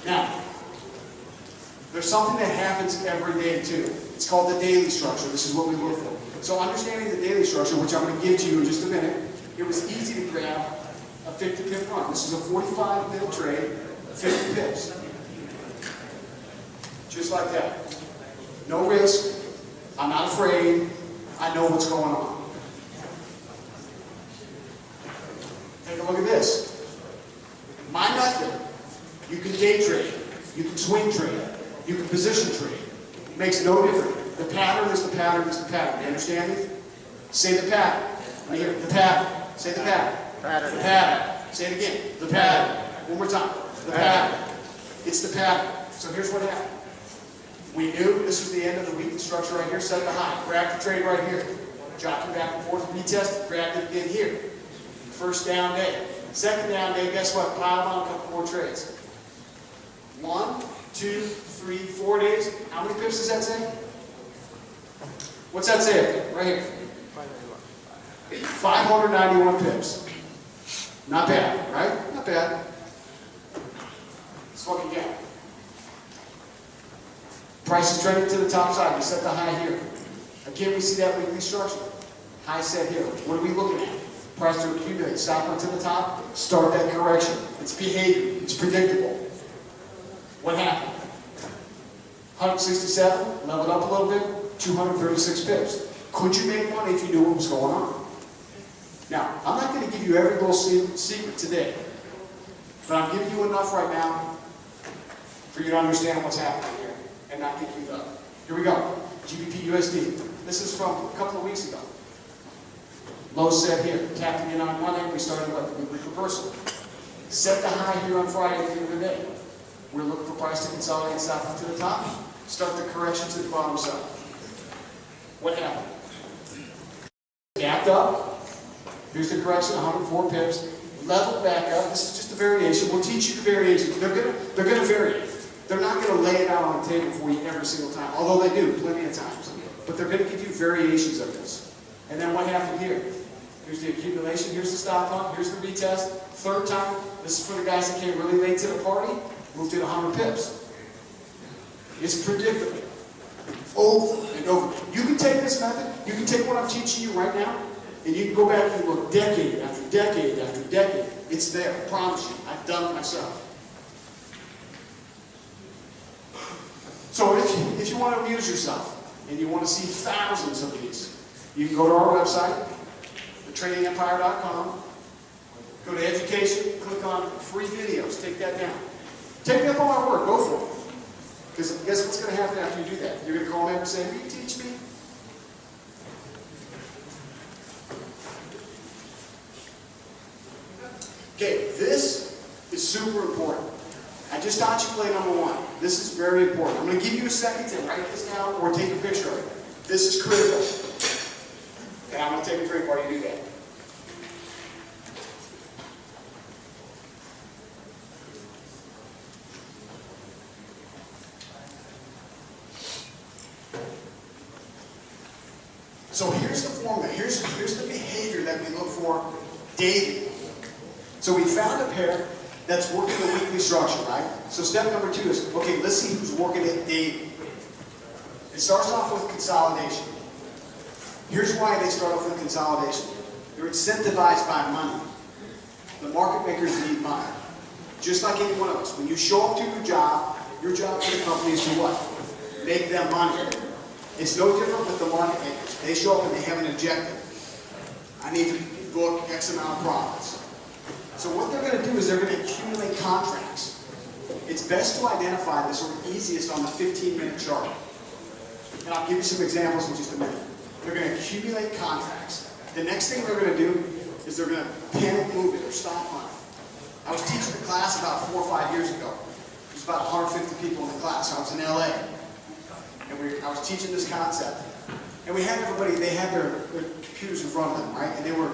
Now, there's something that happens every day too. It's called the daily structure. This is what we look for. So understanding the daily structure, which I'm going to give to you in just a minute, it was easy to grab a 50 pip run. This is a 45 pip trade, 50 pips. Just like that. No risk. I'm not afraid. I know what's going on. Take a look at this. My method. You can day trade. You can swing trade. You can position trade. It makes no difference. The pattern is the pattern is the pattern. You understand me? Say the pattern. Let me hear the pattern. Say the pattern. Pattern. The pattern. Say it again. The pattern. One more time. The pattern. It's the pattern. So here's what happened. We knew this was the end of the weekly structure right here. Set the high. Grab the trade right here. Jockey back and forth. Retest it. Grabbed it again here. First down day. Second down day, guess what? Piled on a couple more trades. 1, 2, 3, 4 days. How many pips does that say? What's that say? Right here. 591 pips. Not bad, right? Not bad. Let's look again. Price is trending to the top side. We set the high here. Again, we see that weekly structure. High set here. What are we looking at? Price to accumulate. Stop onto the top. Start that correction. It's behavior. It's predictable. What happened? 167. Leveled up a little bit. 236 pips. Could you make money if you knew what was going on? Now, I'm not going to give you every little secret today, but I'm giving you enough right now for you to understand what's happening here and not get beat up. Here we go. GBP USD. This is from a couple of weeks ago. Low set here. Tapping in on Monday. We started with the weekly reversal. Set the high here on Friday at the end of the day. We're looking for price to consolidate, stop up to the top. Start the correction to the bottom side. What happened? Gapped up. Here's the correction, 104 pips. Level back up. This is just a variation. We'll teach you the variations. They're gonna vary. They're not gonna lay it out on the table for you every single time, although they do plenty of times. But they're gonna give you variations of this. And then what happened here? Here's the accumulation. Here's the stop hunt. Here's the retest. Third time. This is for the guys that came really late to the party. Moved it 100 pips. It's predictable. Over and over. You can take this method. You can take what I'm teaching you right now. And you can go back and look decade after decade after decade. It's there, I promise you. I've done it myself. So if you want to amuse yourself and you want to see thousands of these, you can go to our website, thetrainingempire.com, go to education, click on free videos, take that down. Take me up on my word, go for it. Because guess what's going to happen after you do that? You're going to call me up and say, will you teach me? Okay, this is super important. I just taught you play number one. This is very important. I'm going to give you a second to write this down or take a picture of it. This is critical. And I'm going to take a drink while you do that. So here's the formula. Here's the behavior that we look for daily. So we found a pair that's working the weekly structure, right? So step number 2 is, okay, let's see who's working it daily. It starts off with consolidation. Here's why they start off with consolidation. They're incentivized by money. The market makers need money. Just like any one of us. When you show up to your job for the company is to what? Make them money. It's no different with the market makers. They show up and they have an objective. I need to book X amount of profits. So what they're going to do is they're going to accumulate contracts. It's best to identify this, or easiest, on the 15-minute chart. And I'll give you some examples in just a minute. They're going to accumulate contracts. The next thing they're going to do is they're going to panic move it or stop hunt. I was teaching a class about 4 or 5 years ago. There's about 150 people in the class. I was in LA. And I was teaching this concept. And we had everybody, they had their computers in front of them, right? And they were,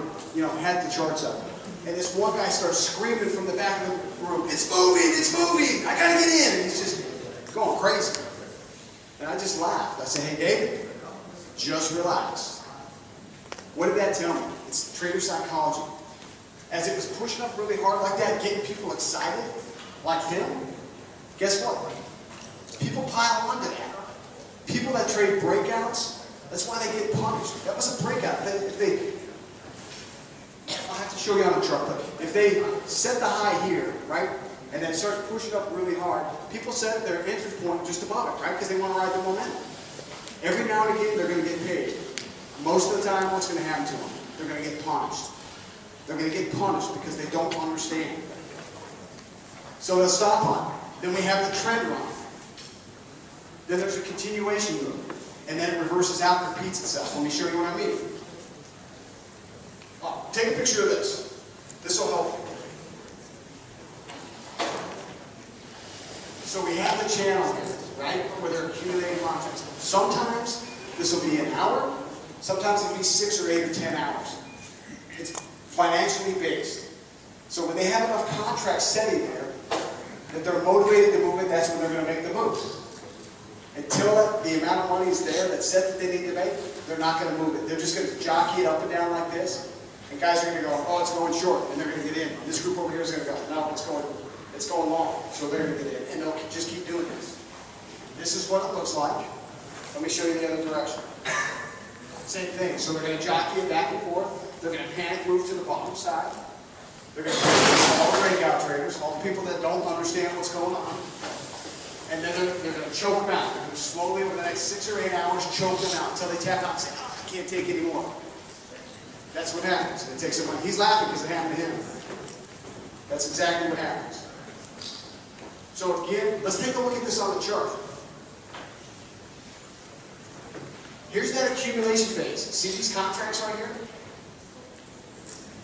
had the charts up. And this one guy starts screaming from the back of the room, it's moving, I gotta get in. And he's just going crazy. And I just laughed. I said, hey, David, just relax. What did that tell me? It's trader psychology. As it was pushing up really hard like that, getting people excited, like him, guess what? People pile onto that. People that trade breakouts, that's why they get punished. That was a breakout. I'll have to show you on the chart, but if they set the high here, right, and then start pushing up really hard, people set their entry point just above it, right, because they want to ride the momentum. Every now and again, they're going to get paid. Most of the time, what's going to happen to them? They're going to get punished. They're going to get punished because they don't understand. So they'll stop on. Then we have the trend run. Then there's a continuation move. And then it reverses out and repeats itself. Let me show you what I mean. Take a picture of this. This will help you. So we have the channel here, right, where they're accumulating contracts. Sometimes this will be an hour. Sometimes it'll be 6 or 8 or 10 hours. It's financially based. So when they have enough contracts sitting there that they're motivated to move it, that's when they're going to make the move. Until the amount of money is there that's set that they need to make, they're not going to move it. They're just going to jockey it up and down like this. And guys are going to go, oh, it's going short, and they're going to get in. This group over here is going to go, no, it's going It's going long, so they're going to get in, and they'll just keep doing this. This is what it looks like. Let me show you the other direction. Same thing. So they're going to jockey it back and forth. They're going to panic move to the bottom side. They're going to all the breakout traders, all the people that don't understand what's going on. And then they're going to choke them out. They're going to slowly, over the next 6 or 8 hours, choke them out until they tap out and say, oh, I can't take anymore. That's what happens. It takes someone. He's laughing because it happened to him. That's exactly what happens. So again, let's take a look at this on the chart. Here's that accumulation phase. See these contracts right here?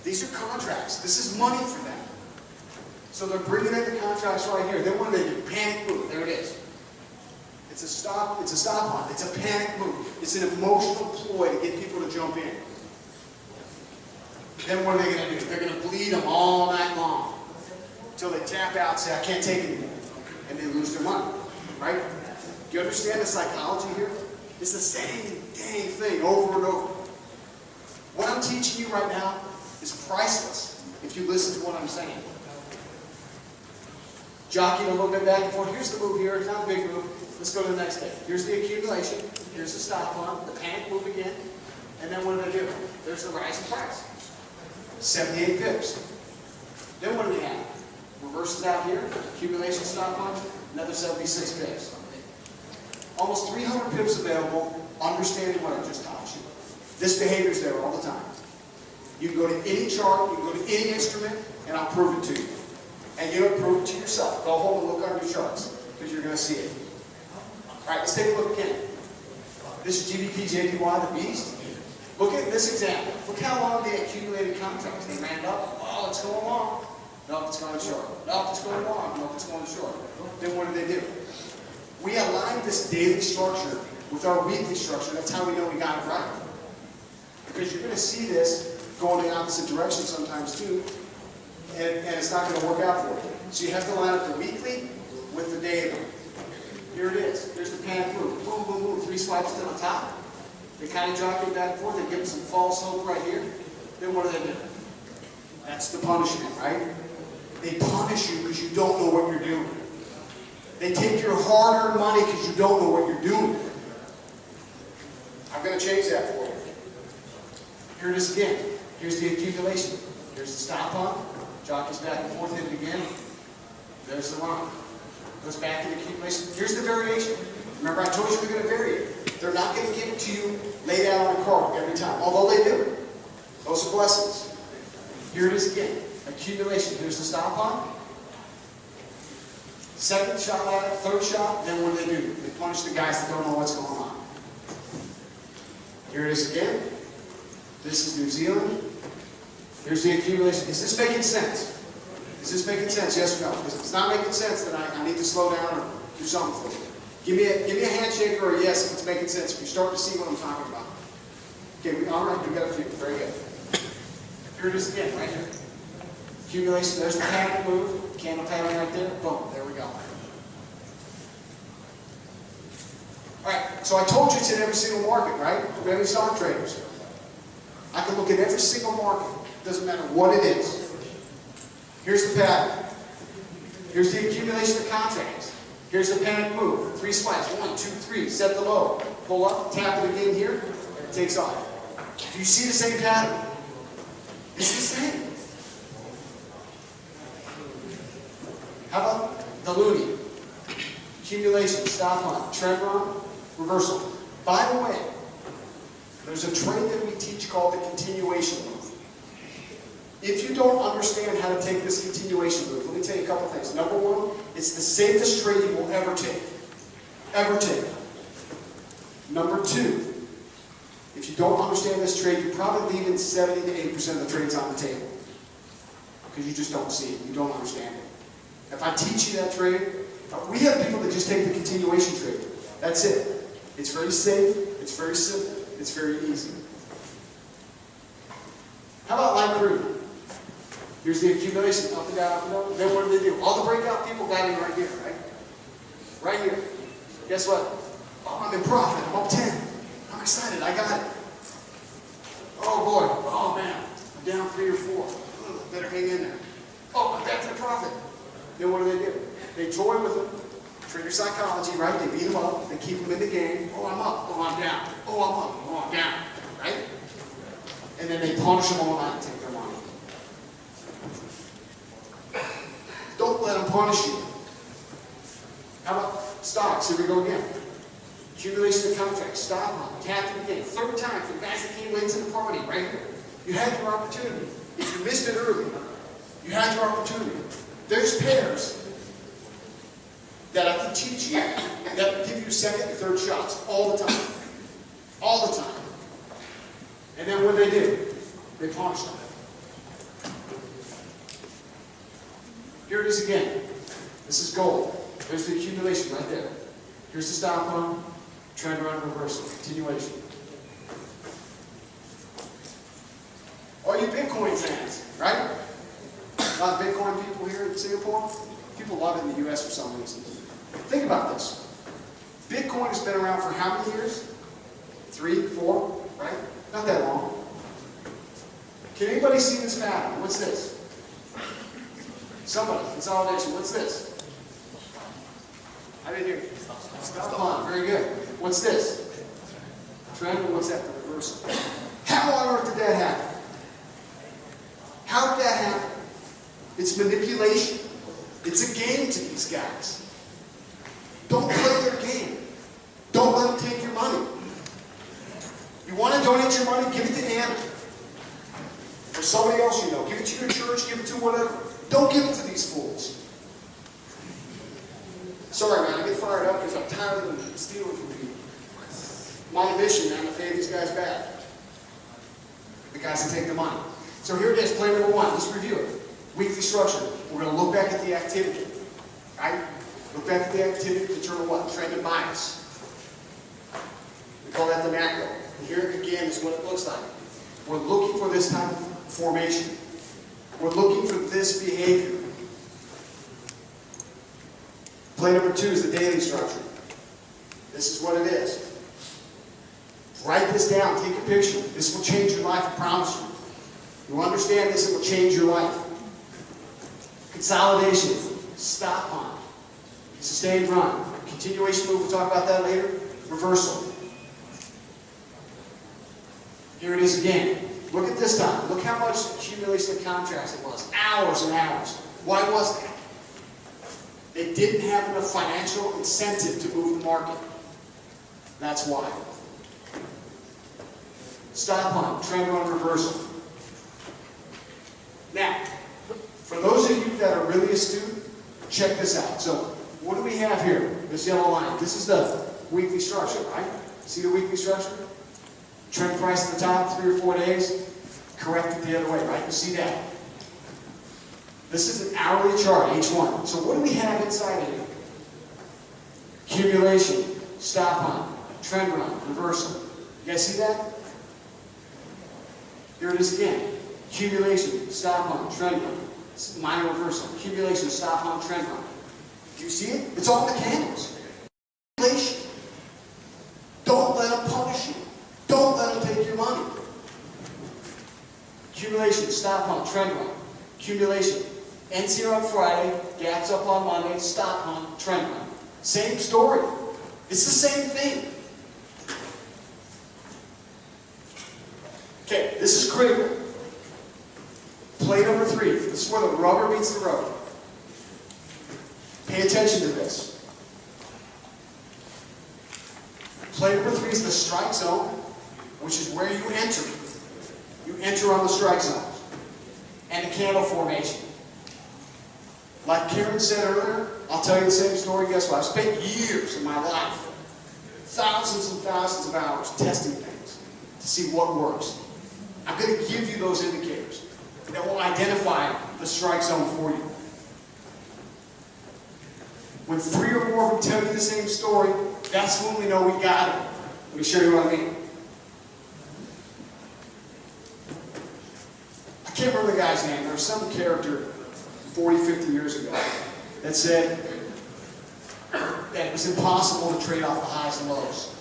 These are contracts. This is money for them. So they're bringing in the contracts right here. Then what do they do? Panic move. There it is. It's a stop hunt. It's a panic move. It's an emotional ploy to get people to jump in. Then what are they going to do? They're going to bleed them all night long until they tap out and say, I can't take it anymore. And they lose their money. Right? Do you understand the psychology here? It's the same dang thing over and over. What I'm teaching you right now is priceless if you listen to what I'm saying. Jockeying a little bit back and forth. Here's the move here. It's not a big move. Let's go to the next day. Here's the accumulation. Here's the stop hunt. The panic move again. And then what do they do? There's the rise in price. 78 pips. Then what do we have? Reverses out here. Accumulation stop hunt. Another 76 pips. Almost 300 pips available, understanding what I just taught you. This behavior is there all the time. You can go to any chart, you can go to any instrument, and I'll prove it to you. And you don't prove it to yourself. Go home and look on your charts, because you're going to see it. All right, let's take a look again. This is GBP, JPY, the beast. Look at this example. Look how long they accumulated contracts. They ran up. Oh, it's going long. No, it's going short. No, it's going long. No, it's going short. Then what do they do? We align this daily structure with our weekly structure. That's how we know we got it right. Because you're going to see this going in the opposite direction sometimes too, and it's not going to work out for you. So you have to line up the weekly with the daily. Here it is. There's the panic move. Boom, boom, boom. 3 swipes to the top. They kind of jockey back and forth. They give them some false hope right here. Then what do? That's the punishment, right? They punish you because you don't know what you're doing. They take your hard-earned money because you don't know what you're doing. I'm going to change that for you. Here it is again. Here's the accumulation. Here's the stop hunt. Jockeys back and forth, hit it again. There's the run. Goes back to the accumulation. Here's the variation. Remember I told you they're going to vary it. They're not going to give it to you laid out on a card every time, although they do. Those are blessings. Here it is again. Accumulation. Here's the stop hunt. Second shot at it, third shot, then what do? They punish the guys that don't know what's going on. Here it is again. This is New Zealand. Here's the accumulation. Is this making sense? Is this making sense? Yes or no? If it's not making sense, then I need to slow down or do something for you. Give me a handshake or a yes if it's making sense. If you're starting to see what I'm talking about. Okay, all right, we got a few. Very good. Here it is again, right here. Accumulation, there's the panic move. Candle pattern right there. Boom, there we go. Alright, so I told you it's in every single market, right? We have any stock traders. I can look at every single market. Doesn't matter what it is. Here's the pattern. Here's the accumulation of contracts. Here's the panic move. 3 swipes. 1, 2, 3. Set the low. Pull up. Tap it again here. And it takes off. Do you see the same pattern? It's the same. How about the loonie? Accumulation, stop hunt, trend run, reversal. By the way, there's a trade that we teach called the continuation move. If you don't understand how to take this continuation move, let me tell you a couple things. Number one, it's the safest trade you will ever take. Ever take. Number two, if you don't understand this trade, you're probably leaving 70 to 80% of the trades on the table. Because you just don't see it. You don't understand it. If I teach you that trade, we have people that just take the continuation trade. That's it. It's very safe. It's very simple. It's very easy. How about line crude? Here's the accumulation, up and down, up and down. Then what do they do? All the breakout people got in right here, right? Right here. Guess what? Oh, I'm in profit. I'm up 10. I'm excited. I got it. Oh, boy. Oh, man. I'm down 3 or 4. Ugh, better hang in there. Oh, I'm back to the profit. then what do? They toy with them. Trigger psychology, right? They beat them up. They keep them in the game. Oh, I'm up. Oh, I'm down. Oh, I'm up. Oh, I'm down. Right? And then they punish them all night and take their money. Don't let them punish you. How about stocks? Here we go again. Accumulation of contracts. Stop on. Tap in the game. Third time for the guys that came late to the party, right here. You had your opportunity. If you missed it early, you had your opportunity. There's pairs that I can teach you that give you second and third shots all the time. All the time. And then what do? They punish them. Here it is again. This is gold. There's the accumulation right there. Here's the stop on, trend run, reversal, continuation. All you Bitcoin fans, right? A lot of Bitcoin people here in Singapore. People love it in the US for some reason. Think about this. Bitcoin has been around for how many years? 3, 4, right? Not that long. Can anybody see this pattern? What's this? Somebody, consolidation. What's this? I didn't hear you. Stop on. Very good. What's this? Trend, and what's that? The reversal. How on earth did that happen? How did that happen? It's manipulation. It's a game to these guys. Don't play their game. Don't let them take your money. You want to donate your money? Give it to Anna. Or somebody else you know. Give it to your church. Give it to whatever. Don't give it to these fools. Sorry, man. I get fired up because I'm tired of them stealing from people. My mission, man, to pay these guys back. The guys that take the money. So here it is, play number 1. Let's review it. Weekly structure. We're going to look back at the activity. Right? Look back at the activity to determine what? Trend and bias. We call that the macro. And here again is what it looks like. We're looking for this type of formation. We're looking for this behavior. Play number 2 is the daily structure. This is what it is. Write this down. Take a picture. This will change your life, I promise you. You understand this, it will change your life. Consolidation. Stop on. Sustained run. Continuation move, we'll talk about that later. Reversal. Here it is again. Look at this time. Look how much accumulation of contracts it was. Hours and hours. Why was that? They didn't have enough financial incentive to move the market. That's why. Stop on. Trend run, reversal. Now, for those of you that are really astute, check this out. So, what do we have here? This yellow line. This is the weekly structure, right? See the weekly structure? Trend price at the top, 3 or 4 days. Correct it the other way, right? You see that? This is an hourly chart, H1. So what do we have inside of here? Accumulation, stop on, trend run, reversal. You guys see that? Here it is again. Accumulation, stop on, trend run, minor reversal. Accumulation, stop on, trend run. Do you see it? It's all the candles. Accumulation. Don't let them punish you. Don't let them take your money. Accumulation, stop on, trend run. Accumulation, ends here on Friday, gaps up on Monday, stop on, trend run. Same story. It's the same thing. Okay, this is critical. Play number 3. This is where the rubber meets the road. Pay attention to this. Play number 3 is the strike zone, which is where you enter. You enter on the strike zone. And the candle formation. Like Karen said earlier, I'll tell you the same story. Guess what? I've spent years of my life, thousands and thousands of hours testing things to see what works. I'm going to give you those indicators that will identify the strike zone for you. When 3 or more of them tell you the same story, that's when we know we got it. Let me show you what I mean. I can't remember the guy's name. There was some character 40, 50 years ago that said that it was impossible to trade off the highs and lows.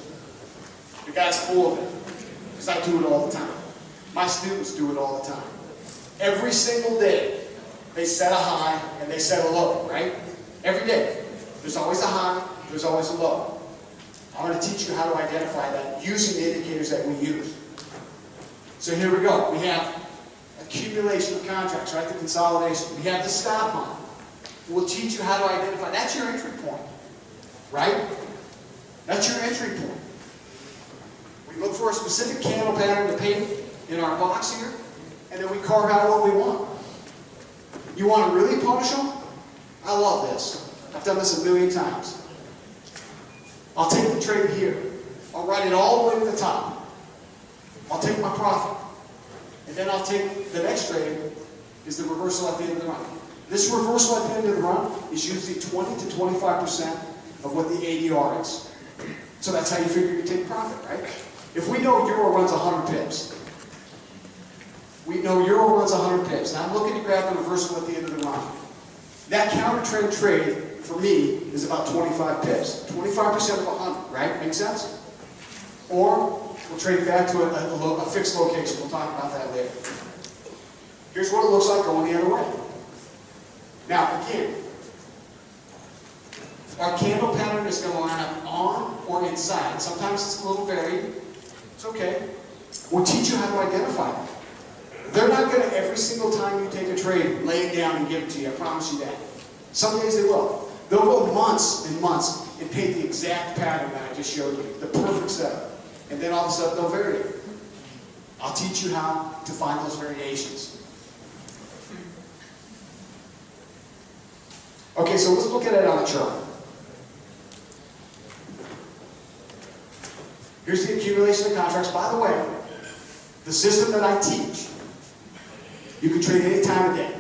The guy's full of it, because I do it all the time. My students do it all the time. Every single day, they set a high and they set a low, right? Every day. There's always a high, there's always a low. I'm going to teach you how to identify that using the indicators that we use. So here we go. We have accumulation of contracts, right? The consolidation. We have the stop line. We'll teach you how to identify. That's your entry point, right? That's your entry point. We look for a specific candle pattern to paint in our box here, and then we carve out what we want. You want to really punish them? I love this. I've done this a million times. I'll take the trade here. I'll write it all the way to the top. I'll take my profit. And then I'll take the next trade is the reversal at the end of the run. This reversal at the end of the run is usually 20 to 25% of what the ADR is. So that's how you figure you take profit, right? If we know Euro runs 100 pips, we know Euro runs 100 pips, and I'm looking to grab the reversal at the end of the run. That counter trend trade, for me, is about 25 pips. 25% of 100, right? Make sense? Or we'll trade back to a fixed location. We'll talk about that later. Here's what it looks like going the other way. Now, again, our candle pattern is going to line up on or inside. Sometimes it's a little varied. It's okay. We'll teach you how to identify them. They're not going to, every single time you take a trade, lay it down and give it to you. I promise you that. Some days they will. They'll go months and months and paint the exact pattern that I just showed you. The perfect setup. And then all of a sudden they'll vary it. I'll teach you how to find those variations. Okay, so let's look at it on a chart. Here's the accumulation of contracts. By the way, the system that I teach, you can trade any time of day.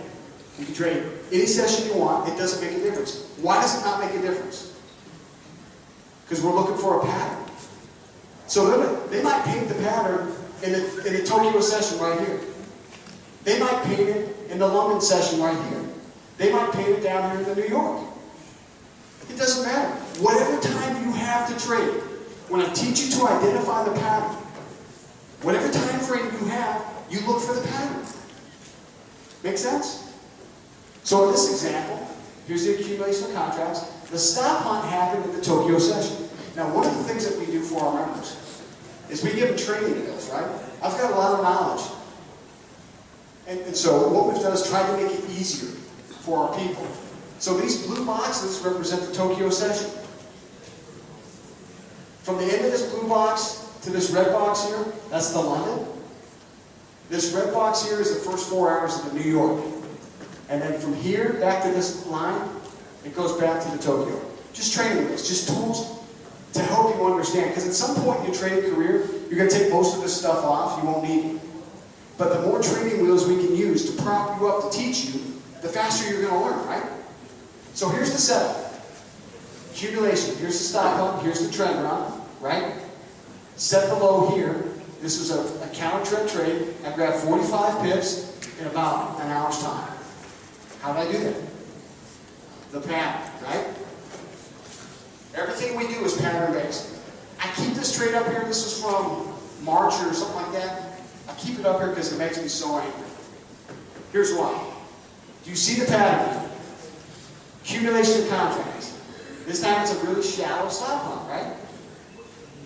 You can trade any session you want. It doesn't make a difference. Why does it not make a difference? Because we're looking for a pattern. So they might paint the pattern in the Tokyo session right here. They might paint it in the London session right here. They might paint it down here in the New York. It doesn't matter. Whatever time you have to trade, when I teach you to identify the pattern, whatever time frame you have, you look for the pattern. Make sense? So in this example, here's the accumulation of contracts. The stop hunt happened in the Tokyo session. Now, one of the things that we do for our members is we give them training in this, right? I've got a lot of knowledge. And so what we've done is try to make it easier for our people. So these blue boxes represent the Tokyo session. From the end of this blue box to this red box here, that's the London. This red box here is the first 4 hours of the New York. And then from here back to this line, it goes back to the Tokyo. Just training this, just tools to help you understand. Because at some point in your trading career, you're going to take most of this stuff off. You won't need it. But the more training wheels we can use to prop you up to teach you, the faster you're going to learn, right? So here's the setup. Accumulation. Here's the stop hunt. Here's the trend run, right? Set the low here. This was a counter trend trade. I grabbed 45 pips in about an hour's time. How did I do that? The pattern, right? Everything we do is pattern based. I keep this trade up here. This is from March or something like that. I keep it up here because it makes me so angry. Here's why. Do you see the pattern? Accumulation of contracts. This time it's a really shallow stop hunt, right?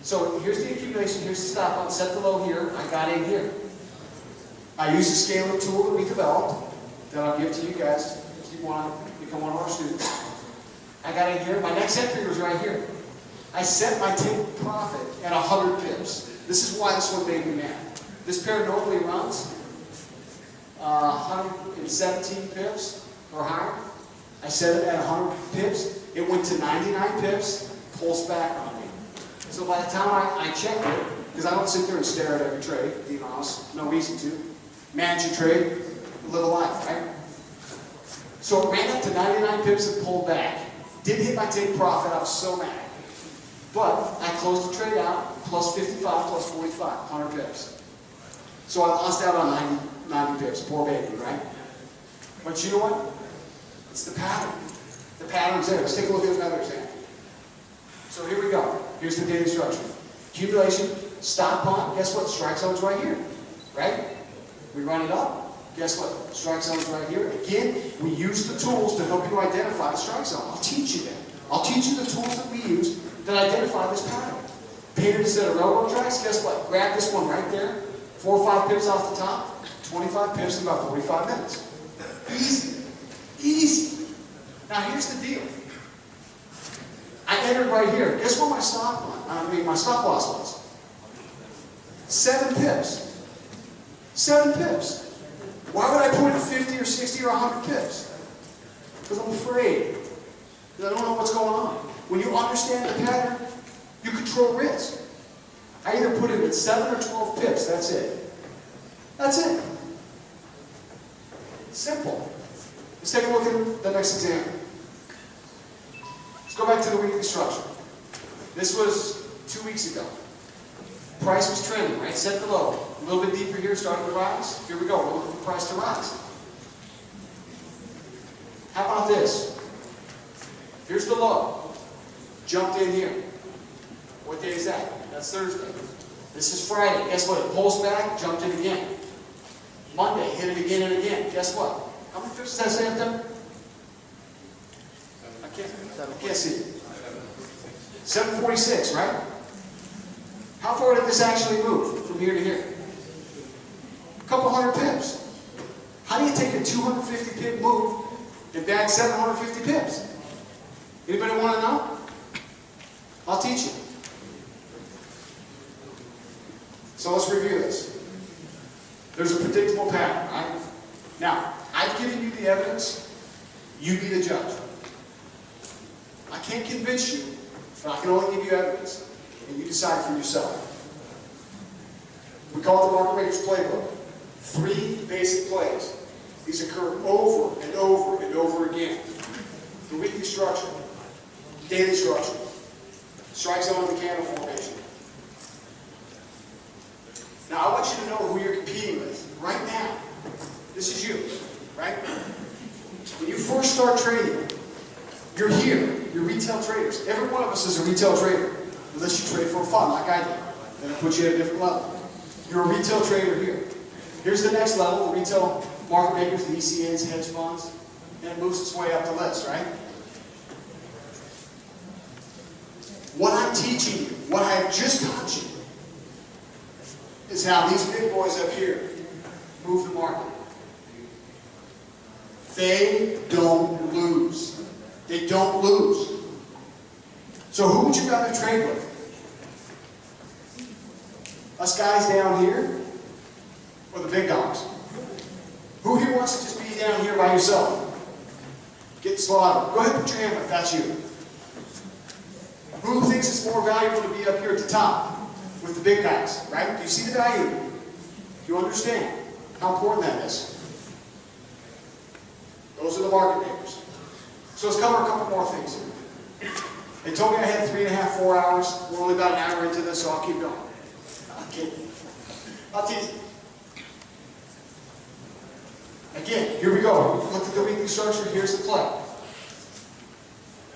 So here's the accumulation, here's the stop hunt, set the low here, I got in here. I use the scaling tool that we developed, that I'll give to you guys if you want to become one of our students. I got in here, my next entry was right here. I set my take profit at 100 pips. This is why this one made me mad. This pair normally runs 117 pips or higher. I set it at 100 pips. It went to 99 pips, pulsed back on me. So by the time I checked it, because I don't sit there and stare at every trade, being honest, no reason to. Manage your trade, live a life, right? So it ran up to 99 pips and pulled back. Didn't hit my take profit, I was so mad. But I closed the trade out, plus 55, plus 45, 100 pips. So I lost out on 90 pips, poor baby, right? But you know what? It's the pattern. The pattern's there. Let's take a look at another example. So here we go. Here's the daily structure. Accumulation, stop hunt. Guess what? Strike zone's right here, right? We run it up, Guess what? Strike zone's right here. Again, we use the tools to help you identify the strike zone. I'll teach you that. I'll teach you the tools that we use that identify this pattern. Painted instead of railroad tracks, guess what? Grab this one right there. 4 or 5 pips off the top. 25 pips in about 45 minutes. Easy. Easy. Now here's the deal. I entered right here. Guess what my stop loss was? 7 pips. 7 pips. Why would I put in 50 or 60 or 100 pips? Because I'm afraid. Because I don't know what's going on. When you understand the pattern, you control risk. I either put it at 7 or 12 pips. That's it. That's it. Simple. Let's take a look at the next example. Let's go back to the weekly structure. This was 2 weeks ago. Price was trending, right? Set the low. A little bit deeper here, starting to rise. Here we go. We're looking for price to rise. How about this? Here's the low. Jumped in here. What day is that? That's Thursday. This is Friday. Guess what? It pulls back, jumped in again. Monday, hit it again and again. Guess what? How many pips does that say up there? I can't see it. 746, right? How far did this actually move from here to here? A couple hundred pips. How do you take a 250 pip move and bag 750 pips? Anybody want to know? I'll teach you. So let's review this. There's a predictable pattern, right? Now, I've given you the evidence. You be the judge. I can't convince you, but I can only give you evidence. And you decide for yourself. We call it the Market Maker's Playbook. 3 basic plays. These occur over and over and over again. The weekly structure, daily structure, strike zone and the candle formation. Now I want you to know who you're competing with right now. This is you, right? When you first start trading, you're here. You're retail traders. Every one of us is a retail trader. Unless you trade for fun, like I do. Then it puts you at a different level. You're a retail trader here. Here's the next level, the retail market makers, the ECNs, hedge funds. And it moves its way up the list, right? What I'm teaching you, what I have just taught you, is how these big boys up here move the market. They don't lose. They don't lose. So who would you rather trade with? Us guys down here, or the big dogs? Who here wants to just be down here by yourself? Get slaughtered. Go ahead and put your hand up if that's you. Who thinks it's more valuable to be up here at the top with the big guys, right? Do you see the value? Do you understand how important that is? Those are the market makers. So let's cover a couple more things here. They told me I had 3.5, 4 hours. We're only about an hour into this, so I'll keep going. I'm kidding. I'll tease you. Again, here we go. Look at the weekly structure. Here's the play.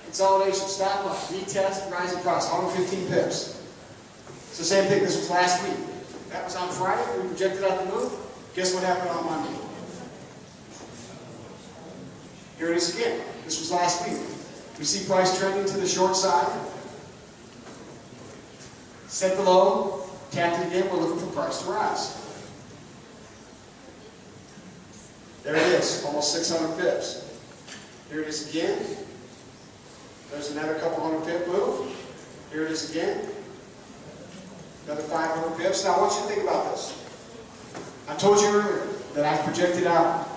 Consolidation, stop loss, retest, rising price, 115 pips. It's the same thing. This was last week. That was on Friday. We projected out the move. Guess what happened on Monday? Here it is again. This was last week. We see price trending to the short side. Set the low. Tapped it again. We're looking for price to rise. There it is. Almost 600 pips. Here it is again. There's another couple hundred pip move. Here it is again. Another 500 pips. Now I want you to think about this. I told you earlier that I've projected out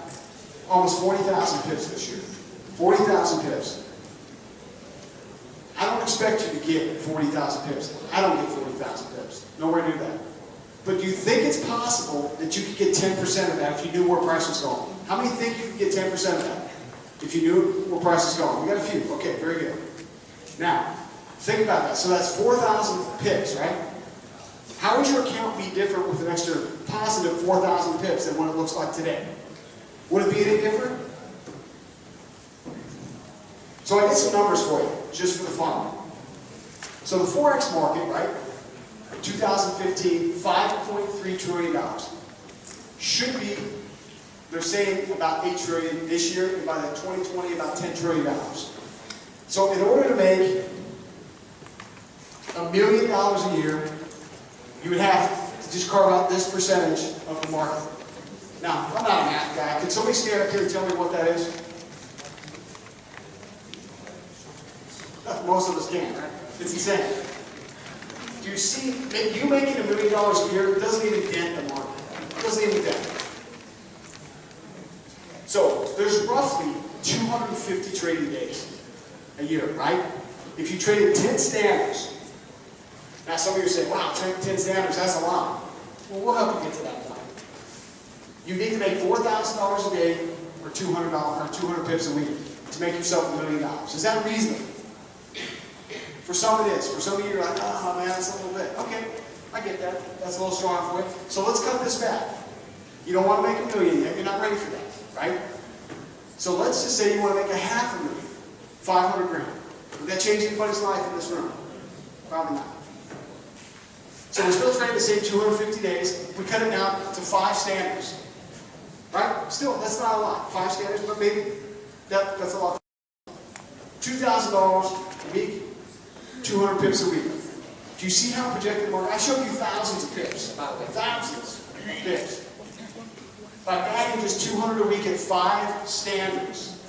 almost 40,000 pips this year. 40,000 pips. I don't expect you to get 40,000 pips. I don't get 40,000 pips. Nowhere near that. But do you think it's possible that you could get 10% of that if you knew where price was going? How many think you could get 10% of that if you knew where price is going? We got a few. Okay, very good. Now, think about that. So that's 4,000 pips, right? How would your account be different with an extra positive 4,000 pips than what it looks like today? Would it be any different? So I did some numbers for you, just for the fun. So the Forex market, right? 2015, $5.3 trillion. Should be They're saying about 8 trillion this year, and by the 2020, about $10 trillion. So in order to make $1 million a year, you would have to just carve out this percentage of the market. Now, I'm not a math guy. Can somebody stand up here and tell me what that is? Most of us can, right? It's insane. Do you see, you making $1 million a year doesn't even dent the market. It doesn't even dent it. So, there's roughly 250 trading days a year, right? If you traded 10 standards, now some of you are saying, wow, 10 standards, that's a lot. Well, we'll help you get to that point. You need to make $4,000 a day or 200 pips a week to make yourself $1 million. Is that reasonable? For some it is. For some of you, you're like, oh man, that's a little bit. Okay, I get that. That's a little strong for you. So let's cut this back. You don't want to make $1 million yet. You're not ready for that, right? So let's just say you want to make $500,000, 500 grand. Would that change anybody's life in this room? Probably not. So we're still trading the same 250 days. We cut it down to 5 standards. Right? Still, that's not a lot. 5 standards, but maybe that's a lot. $2,000 a week, 200 pips a week. Do you see how projected the market? I showed you thousands of pips, by the way. Thousands of pips. By adding just 200 a week at 5 standards.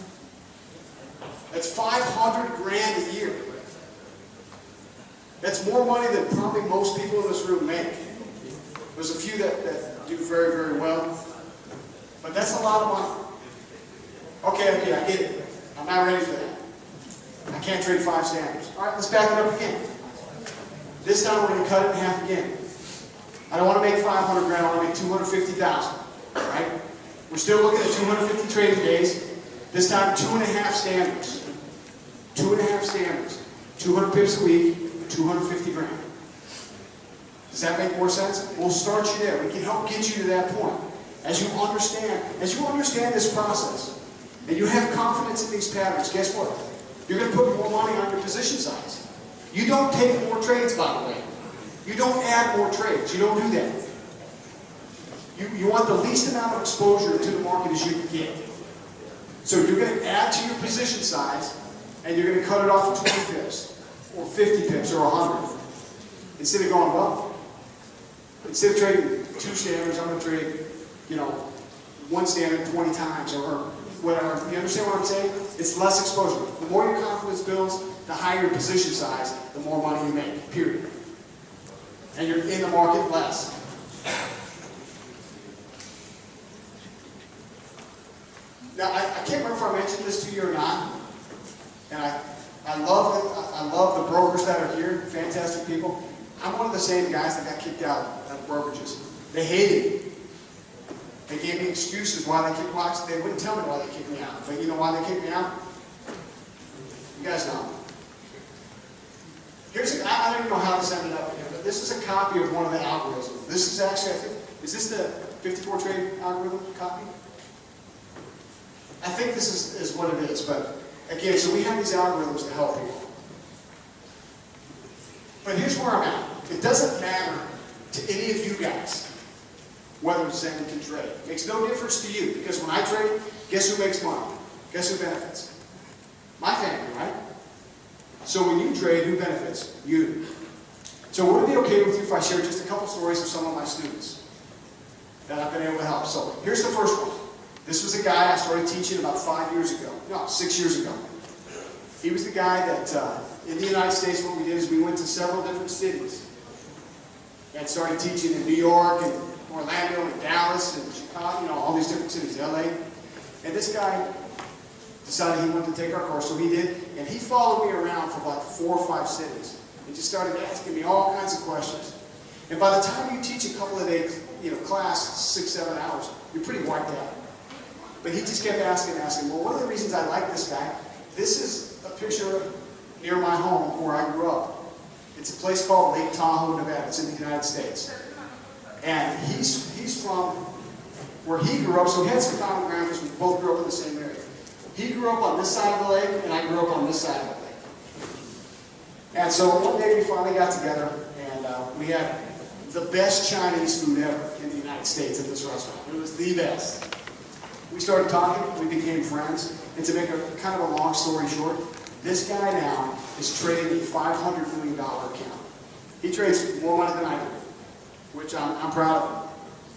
That's 500 grand a year. That's more money than probably most people in this room make. There's a few that do very, very well. But that's a lot of money. Okay, I get it. I'm not ready for that. I can't trade 5 standards. All right, let's back it up again. This time we're going to cut it in half again. I don't want to make 500 grand, I want to make 250,000. Right? We're still looking at 250 trading days. This time 2.5 standards. 2.5 standards. 200 pips a week, 250 grand. Does that make more sense? We'll start you there. We can help get you to that point. As you understand this process, and you have confidence in these patterns, guess what? You're going to put more money on your position size. You don't take more trades, by the way. You don't add more trades. You don't do that. You want the least amount of exposure to the market as you can get. So you're going to add to your position size, and you're going to cut it off at 20 pips, or 50 pips, or 100. Instead of going, well, instead of trading 2 standards, I'm going to trade, 1 standard 20 times, or whatever. You understand what I'm saying? It's less exposure. The more your confidence builds, the higher your position size, the more money you make, period. And you're in the market less. Now, I can't remember if I mentioned this to you or not, and I love it. I love the brokers that are here, fantastic people. I'm one of the same guys that got kicked out of brokerages. They hated me. They gave me excuses why they kicked me out. They wouldn't tell me why they kicked me out. But you know why they kicked me out? You guys know. I don't even know how this ended up here, but this is a copy of one of the algorithms. This is actually, I think, is this the 54 trade algorithm copy? I think this is what it is, but again, so we have these algorithms to help people. But here's where I'm at. It doesn't matter to any of you guys whether Zen can trade. It makes no difference to you, because when I trade, guess who makes money? Guess who benefits? My family, right? So when you trade, who benefits? You. So would it be okay with you if I share just a couple stories of some of my students that I've been able to help? So here's the first one. This was a guy I started teaching about 5 years ago. No, 6 years ago. He was the guy that, in the United States, what we did is we went to several different cities and started teaching in New York and Orlando and Dallas and Chicago, all these different cities, LA. And this guy decided he wanted to take our course, so he did. And he followed me around for about 4 or 5 cities and just started asking me all kinds of questions. And by the time you teach a couple of days, class, 6, 7 hours, you're pretty wiped out. But he just kept asking, well, one of the reasons I like this guy, this is a picture near my home where I grew up. It's a place called Lake Tahoe, Nevada. It's in the United States. And he's from where he grew up, so we had some common ground because we both grew up in the same area. He grew up on this side of the lake, and I grew up on this side of the lake. And so one day we finally got together, and we had the best Chinese food ever in the United States at this restaurant. It was the best. We started talking, we became friends, and to make a kind of a long story short, this guy now is trading a $500 million account. He trades more money than I do, which I'm proud of him.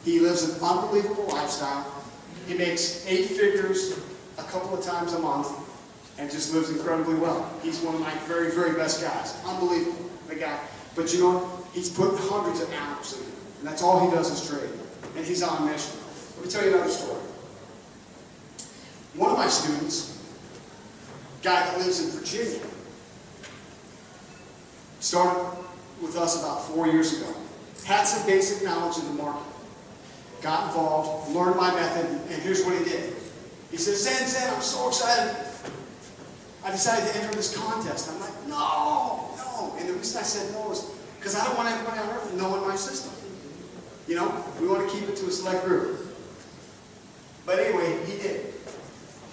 He lives an unbelievable lifestyle. He makes 8 figures a couple of times a month and just lives incredibly well. He's one of my very, very best guys. Unbelievable, the guy. But you know what? He's put hundreds of hours in it, and that's all he does is trade. And he's on a mission. Let me tell you another story. One of my students, guy that lives in Virginia, started with us about 4 years ago. Had some basic knowledge of the market. Got involved, learned my method, and here's what he did. He says, Zen, I'm so excited. I decided to enter this contest. I'm like, no. And the reason I said no is because I don't want everybody on earth knowing my system. You know, we want to keep it to a select group. But anyway, he did.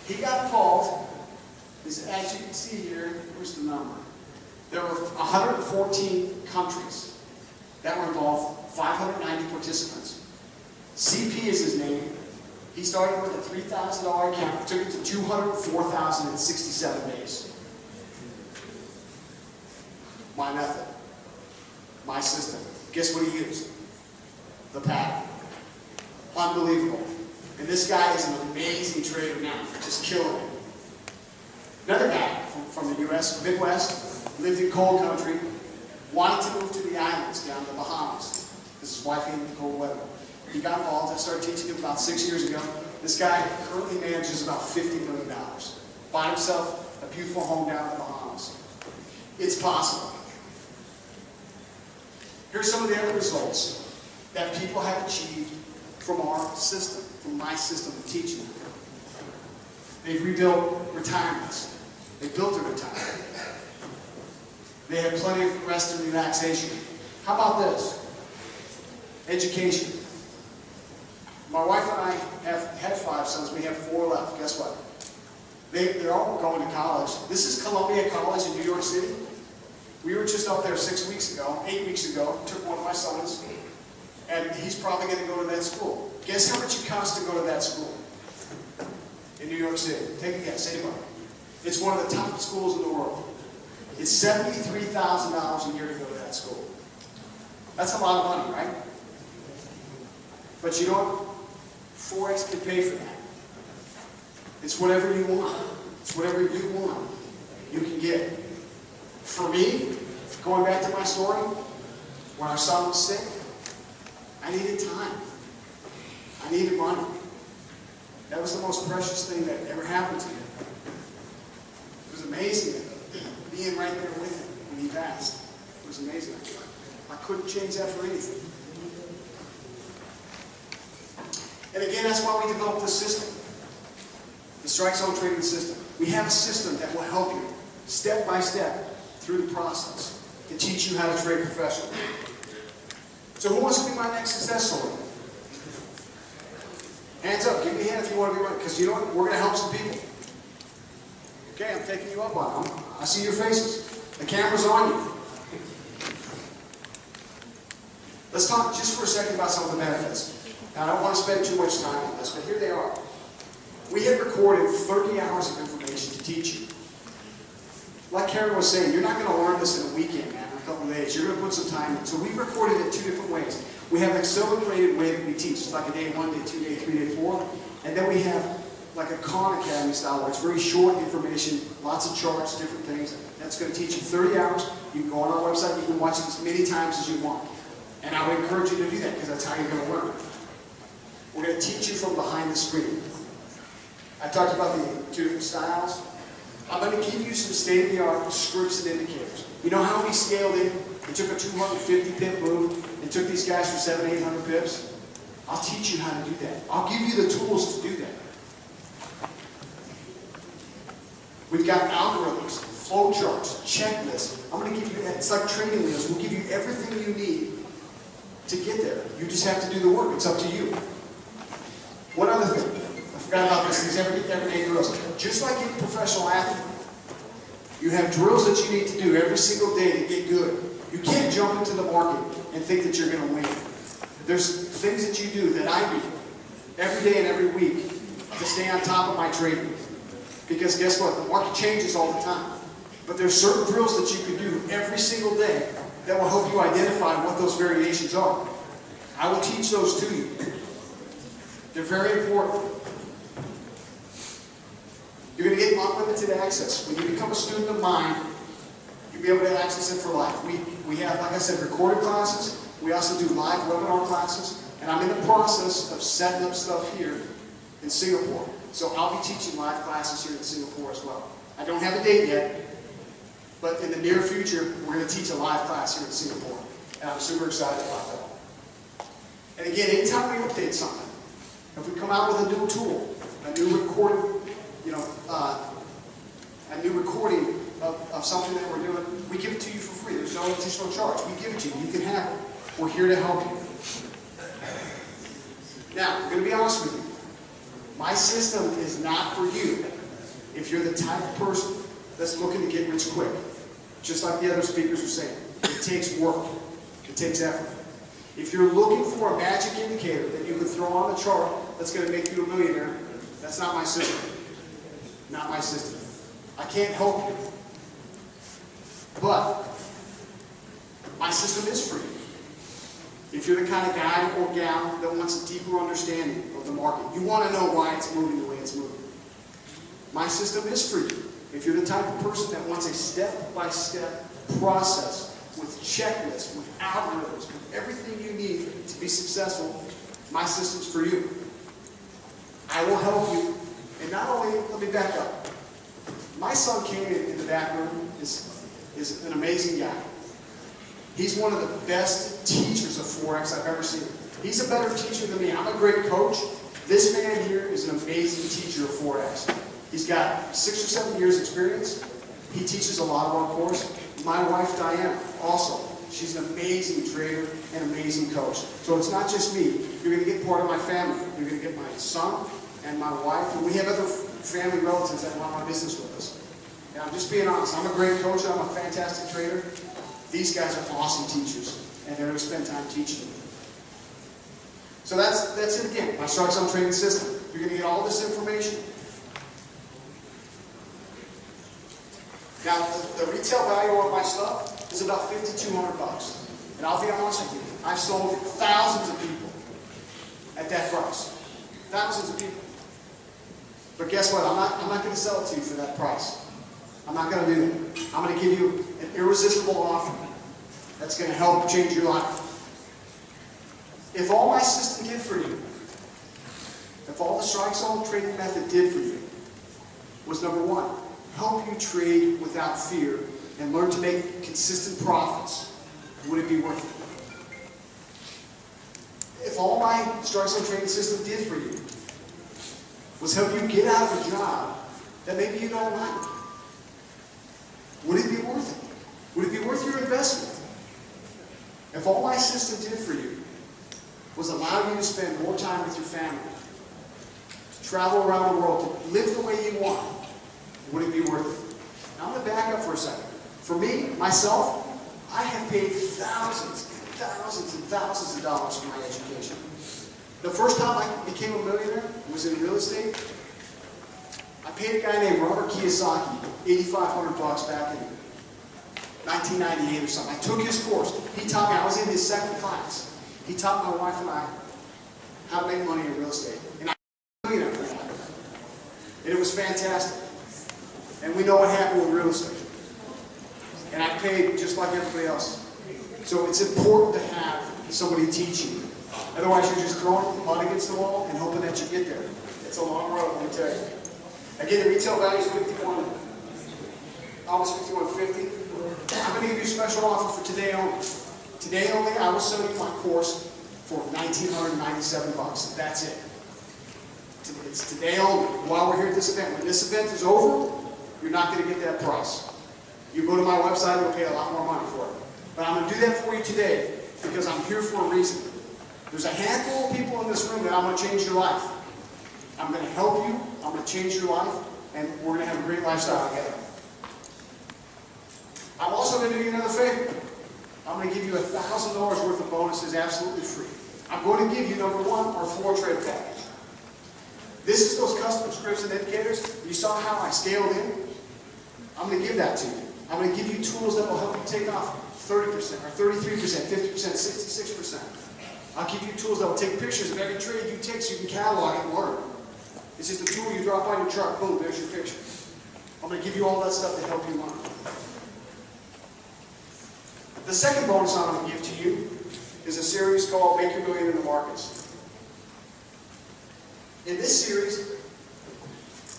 He got involved. As you can see here, where's the number? There were 114 countries that were involved, 590 participants. CP is his name. He started with a $3,000 account, took it to $204,000 in 67 days. My method, my system. Guess what he used? The pattern. Unbelievable. And this guy is an amazing trader now, just killing it. Another guy from the U.S., Midwest, lived in cold country, wanted to move to the islands down to the Bahamas. This is wife hated the cold weather. He got involved. I started teaching him about 6 years ago. This guy currently manages about $50 million. Bought himself a beautiful home down in the Bahamas. It's possible. Here's some of the other results that people have achieved from our system, from my system of teaching. They've rebuilt retirements. They built a retirement. They have plenty of rest and relaxation. How about this? Education. My wife and I have had 5 sons. We have 4 left. Guess what? They're all going to college. This is Columbia College in New York City. We were just up there 8 weeks ago, took one of my sons, and he's probably going to go to that school. Guess how much it costs to go to that school in New York City? Take a guess, anybody. It's one of the top schools in the world. It's $73,000 a year to go to that school. That's a lot of money, right? But you know what? Forex can pay for that. It's whatever you want. It's whatever you want. You can get. For me, going back to my story, when our son was sick, I needed time. I needed money. That was the most precious thing that ever happened to me. It was amazing being right there with him when he passed. It was amazing. I couldn't change that for anything. And again, that's why we developed this system, the strike zone trading system. We have a system that will help you step by step through the process to teach you how to trade professionally. So who wants to be my next success story? Hands up, give me a hand if you want to be one, because you know what? We're going to help some people. Okay, I'm taking you up on them. I see your faces. The camera's on you. Let's talk just for a second about some of the benefits. Now, I don't want to spend too much time on this, but here they are. We have recorded 30 hours of information to teach you. Like Karen was saying, you're not going to learn this in a weekend, man, in a couple of days. You're going to put some time in. So we've recorded it 2 different ways. We have an accelerated way that we teach. It's like a day 1, day 2, day 3, day 4. And then we have like a Khan Academy style where it's very short information, lots of charts, different things. That's going to teach you 30 hours. You can go on our website. You can watch it as many times as you want. And I would encourage you to do that because that's how you're going to learn. We're going to teach you from behind the screen. I talked about the 2 different styles. I'm going to give you some state-of-the-art scripts and indicators. You know how we scaled in and took a 250 pip move and took these guys for 700, 800 pips? I'll teach you how to do that. I'll give you the tools to do that. We've got algorithms, flow charts, checklists. I'm going to give you, it's like training wheels. We'll give you everything you need to get there. You just have to do the work. It's up to you. One other thing. I forgot about this, these everyday drills. Just like any professional athlete, you have drills that you need to do every single day to get good. You can't jump into the market and think that you're going to win. There's things that you do that I do every day and every week to stay on top of my trading. Because guess what? The market changes all the time. But there's certain drills that you can do every single day that will help you identify what those variations are. I will teach those to you. They're very important. You're going to get unlimited access. When you become a student of mine, you'll be able to access it for life. We have, like I said, recorded classes. We also do live webinar classes. And I'm in the process of setting up stuff here in Singapore. So I'll be teaching live classes here in Singapore as well. I don't have a date yet, but in the near future, we're going to teach a live class here in Singapore. And I'm super excited about that. And again, anytime we update something, if we come out with a new tool, a new recording, a new recording of something that we're doing, we give it to you for free. There's no additional charge. We give it to you. You can have it. We're here to help you. Now, I'm going to be honest with you. My system is not for you if you're the type of person that's looking to get rich quick. Just like the other speakers are saying. It takes work. It takes effort. If you're looking for a magic indicator that you can throw on the chart that's going to make you a millionaire, that's not my system. Not my system. I can't help you. But my system is for you. If you're the kind of guy or gal that wants a deeper understanding of the market, you want to know why it's moving the way it's moving. My system is for you. If you're the type of person that wants a step-by-step process with checklists, with algorithms, with everything you need to be successful, my system's for you. I will help you. And not only, let me back up. My son came in the back room, is an amazing guy. He's one of the best teachers of Forex I've ever seen. He's a better teacher than me. I'm a great coach. This man here is an amazing teacher of Forex. He's got 6 or 7 years experience. He teaches a lot of our course. My wife, Diana, also. She's an amazing trader and amazing coach. So it's not just me. You're going to get part of my family. You're going to get my son and my wife. And we have other family relatives that want my business with us. And I'm just being honest. I'm a great coach. I'm a fantastic trader. These guys are awesome teachers, and they're going to spend time teaching you. So that's it again, my Shark Zone training system. You're going to get all this information. Now, the retail value of my stuff is about $5,200. And I'll be honest with you, I've sold thousands of people at that price. Thousands of people. But guess what? I'm not going to sell it to you for that price. I'm not going to do that. I'm going to give you an irresistible offer that's going to help change your life. If all my system did for you, if all the Strike Zone trading method did for you, was number one, help you trade without fear and learn to make consistent profits, would it be worth it? If all my Strike Zone trading system did for you was help you get out of a job that maybe you don't like, would it be worth it? Would it be worth your investment? If all my system did for you was allow you to spend more time with your family, to travel around the world, to live the way you want, would it be worth it? Now I'm going to back up for a second. For me, myself, I have paid thousands and thousands and thousands of dollars for my education. The first time I became a millionaire was in real estate. I paid a guy named Robert Kiyosaki $8,500 back in 1998 or something. I took his course. He taught me, I was in his second class. He taught my wife and I how to make money in real estate. And I was a millionaire for that. And it was fantastic. And we know what happened with real estate. And I paid just like everybody else. So it's important to have somebody teach you. Otherwise you're just throwing your butt against the wall and hoping that you get there. It's a long road, let me tell you. Again, the retail value is almost $51.50. I'm going to give you a special offer for today only. Today only, I will sell you my course for $1,997. That's it. It's today only, while we're here at this event. When this event is over, you're not going to get that price. You go to my website, you'll pay a lot more money for it. But I'm going to do that for you today because I'm here for a reason. There's a handful of people in this room that I'm going to change your life. I'm going to help you, I'm going to change your life, and we're going to have a great lifestyle together. I'm also going to do you another favor. I'm going to give you $1,000 worth of bonuses absolutely free. I'm going to give you, number one, our floor trade package. This is those custom scripts and indicators. You saw how I scaled in? I'm going to give that to you. I'm going to give you tools that will help you take off 30% or 33%, 50%, 66%. I'll give you tools that will take pictures of every trade you take so you can catalog it and learn. It's just a tool you drop on your chart, boom, there's your picture. I'm going to give you all that stuff to help you learn. The second bonus I'm going to give to you is a series called Make Your Million in the Markets. In this series,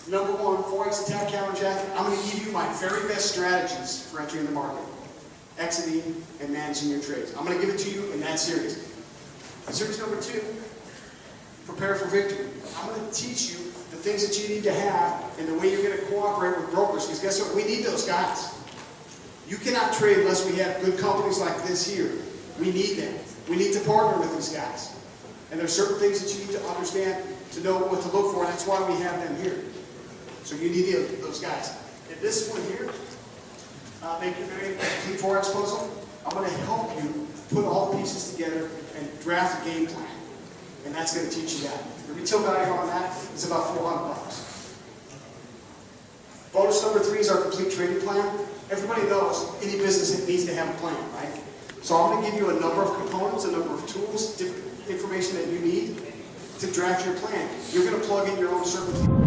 number one, Forex attack counterjacking, I'm going to give you my very best strategies for entering the market, exiting, and managing your trades. I'm going to give it to you in that series. Series number two, prepare for victory. I'm going to teach you the things that you need to have and the way you're going to cooperate with brokers. Because guess what? We need those guys. You cannot trade unless we have good companies like this here. We need them. We need to partner with these guys. And there's certain things that you need to understand to know what to look for, and that's why we have them here. So you need those guys. And this one here, Make Your Million Complete Forex Puzzle, I'm going to help you put all the pieces together and draft a game plan. And that's going to teach you that. The retail value on that is about $400. Bonus number three is our complete trading plan. Everybody knows any business needs to have a plan, right? So I'm going to give you a number of components, a number of tools, different information that you need to draft your plan. You're going to plug in your own certainty.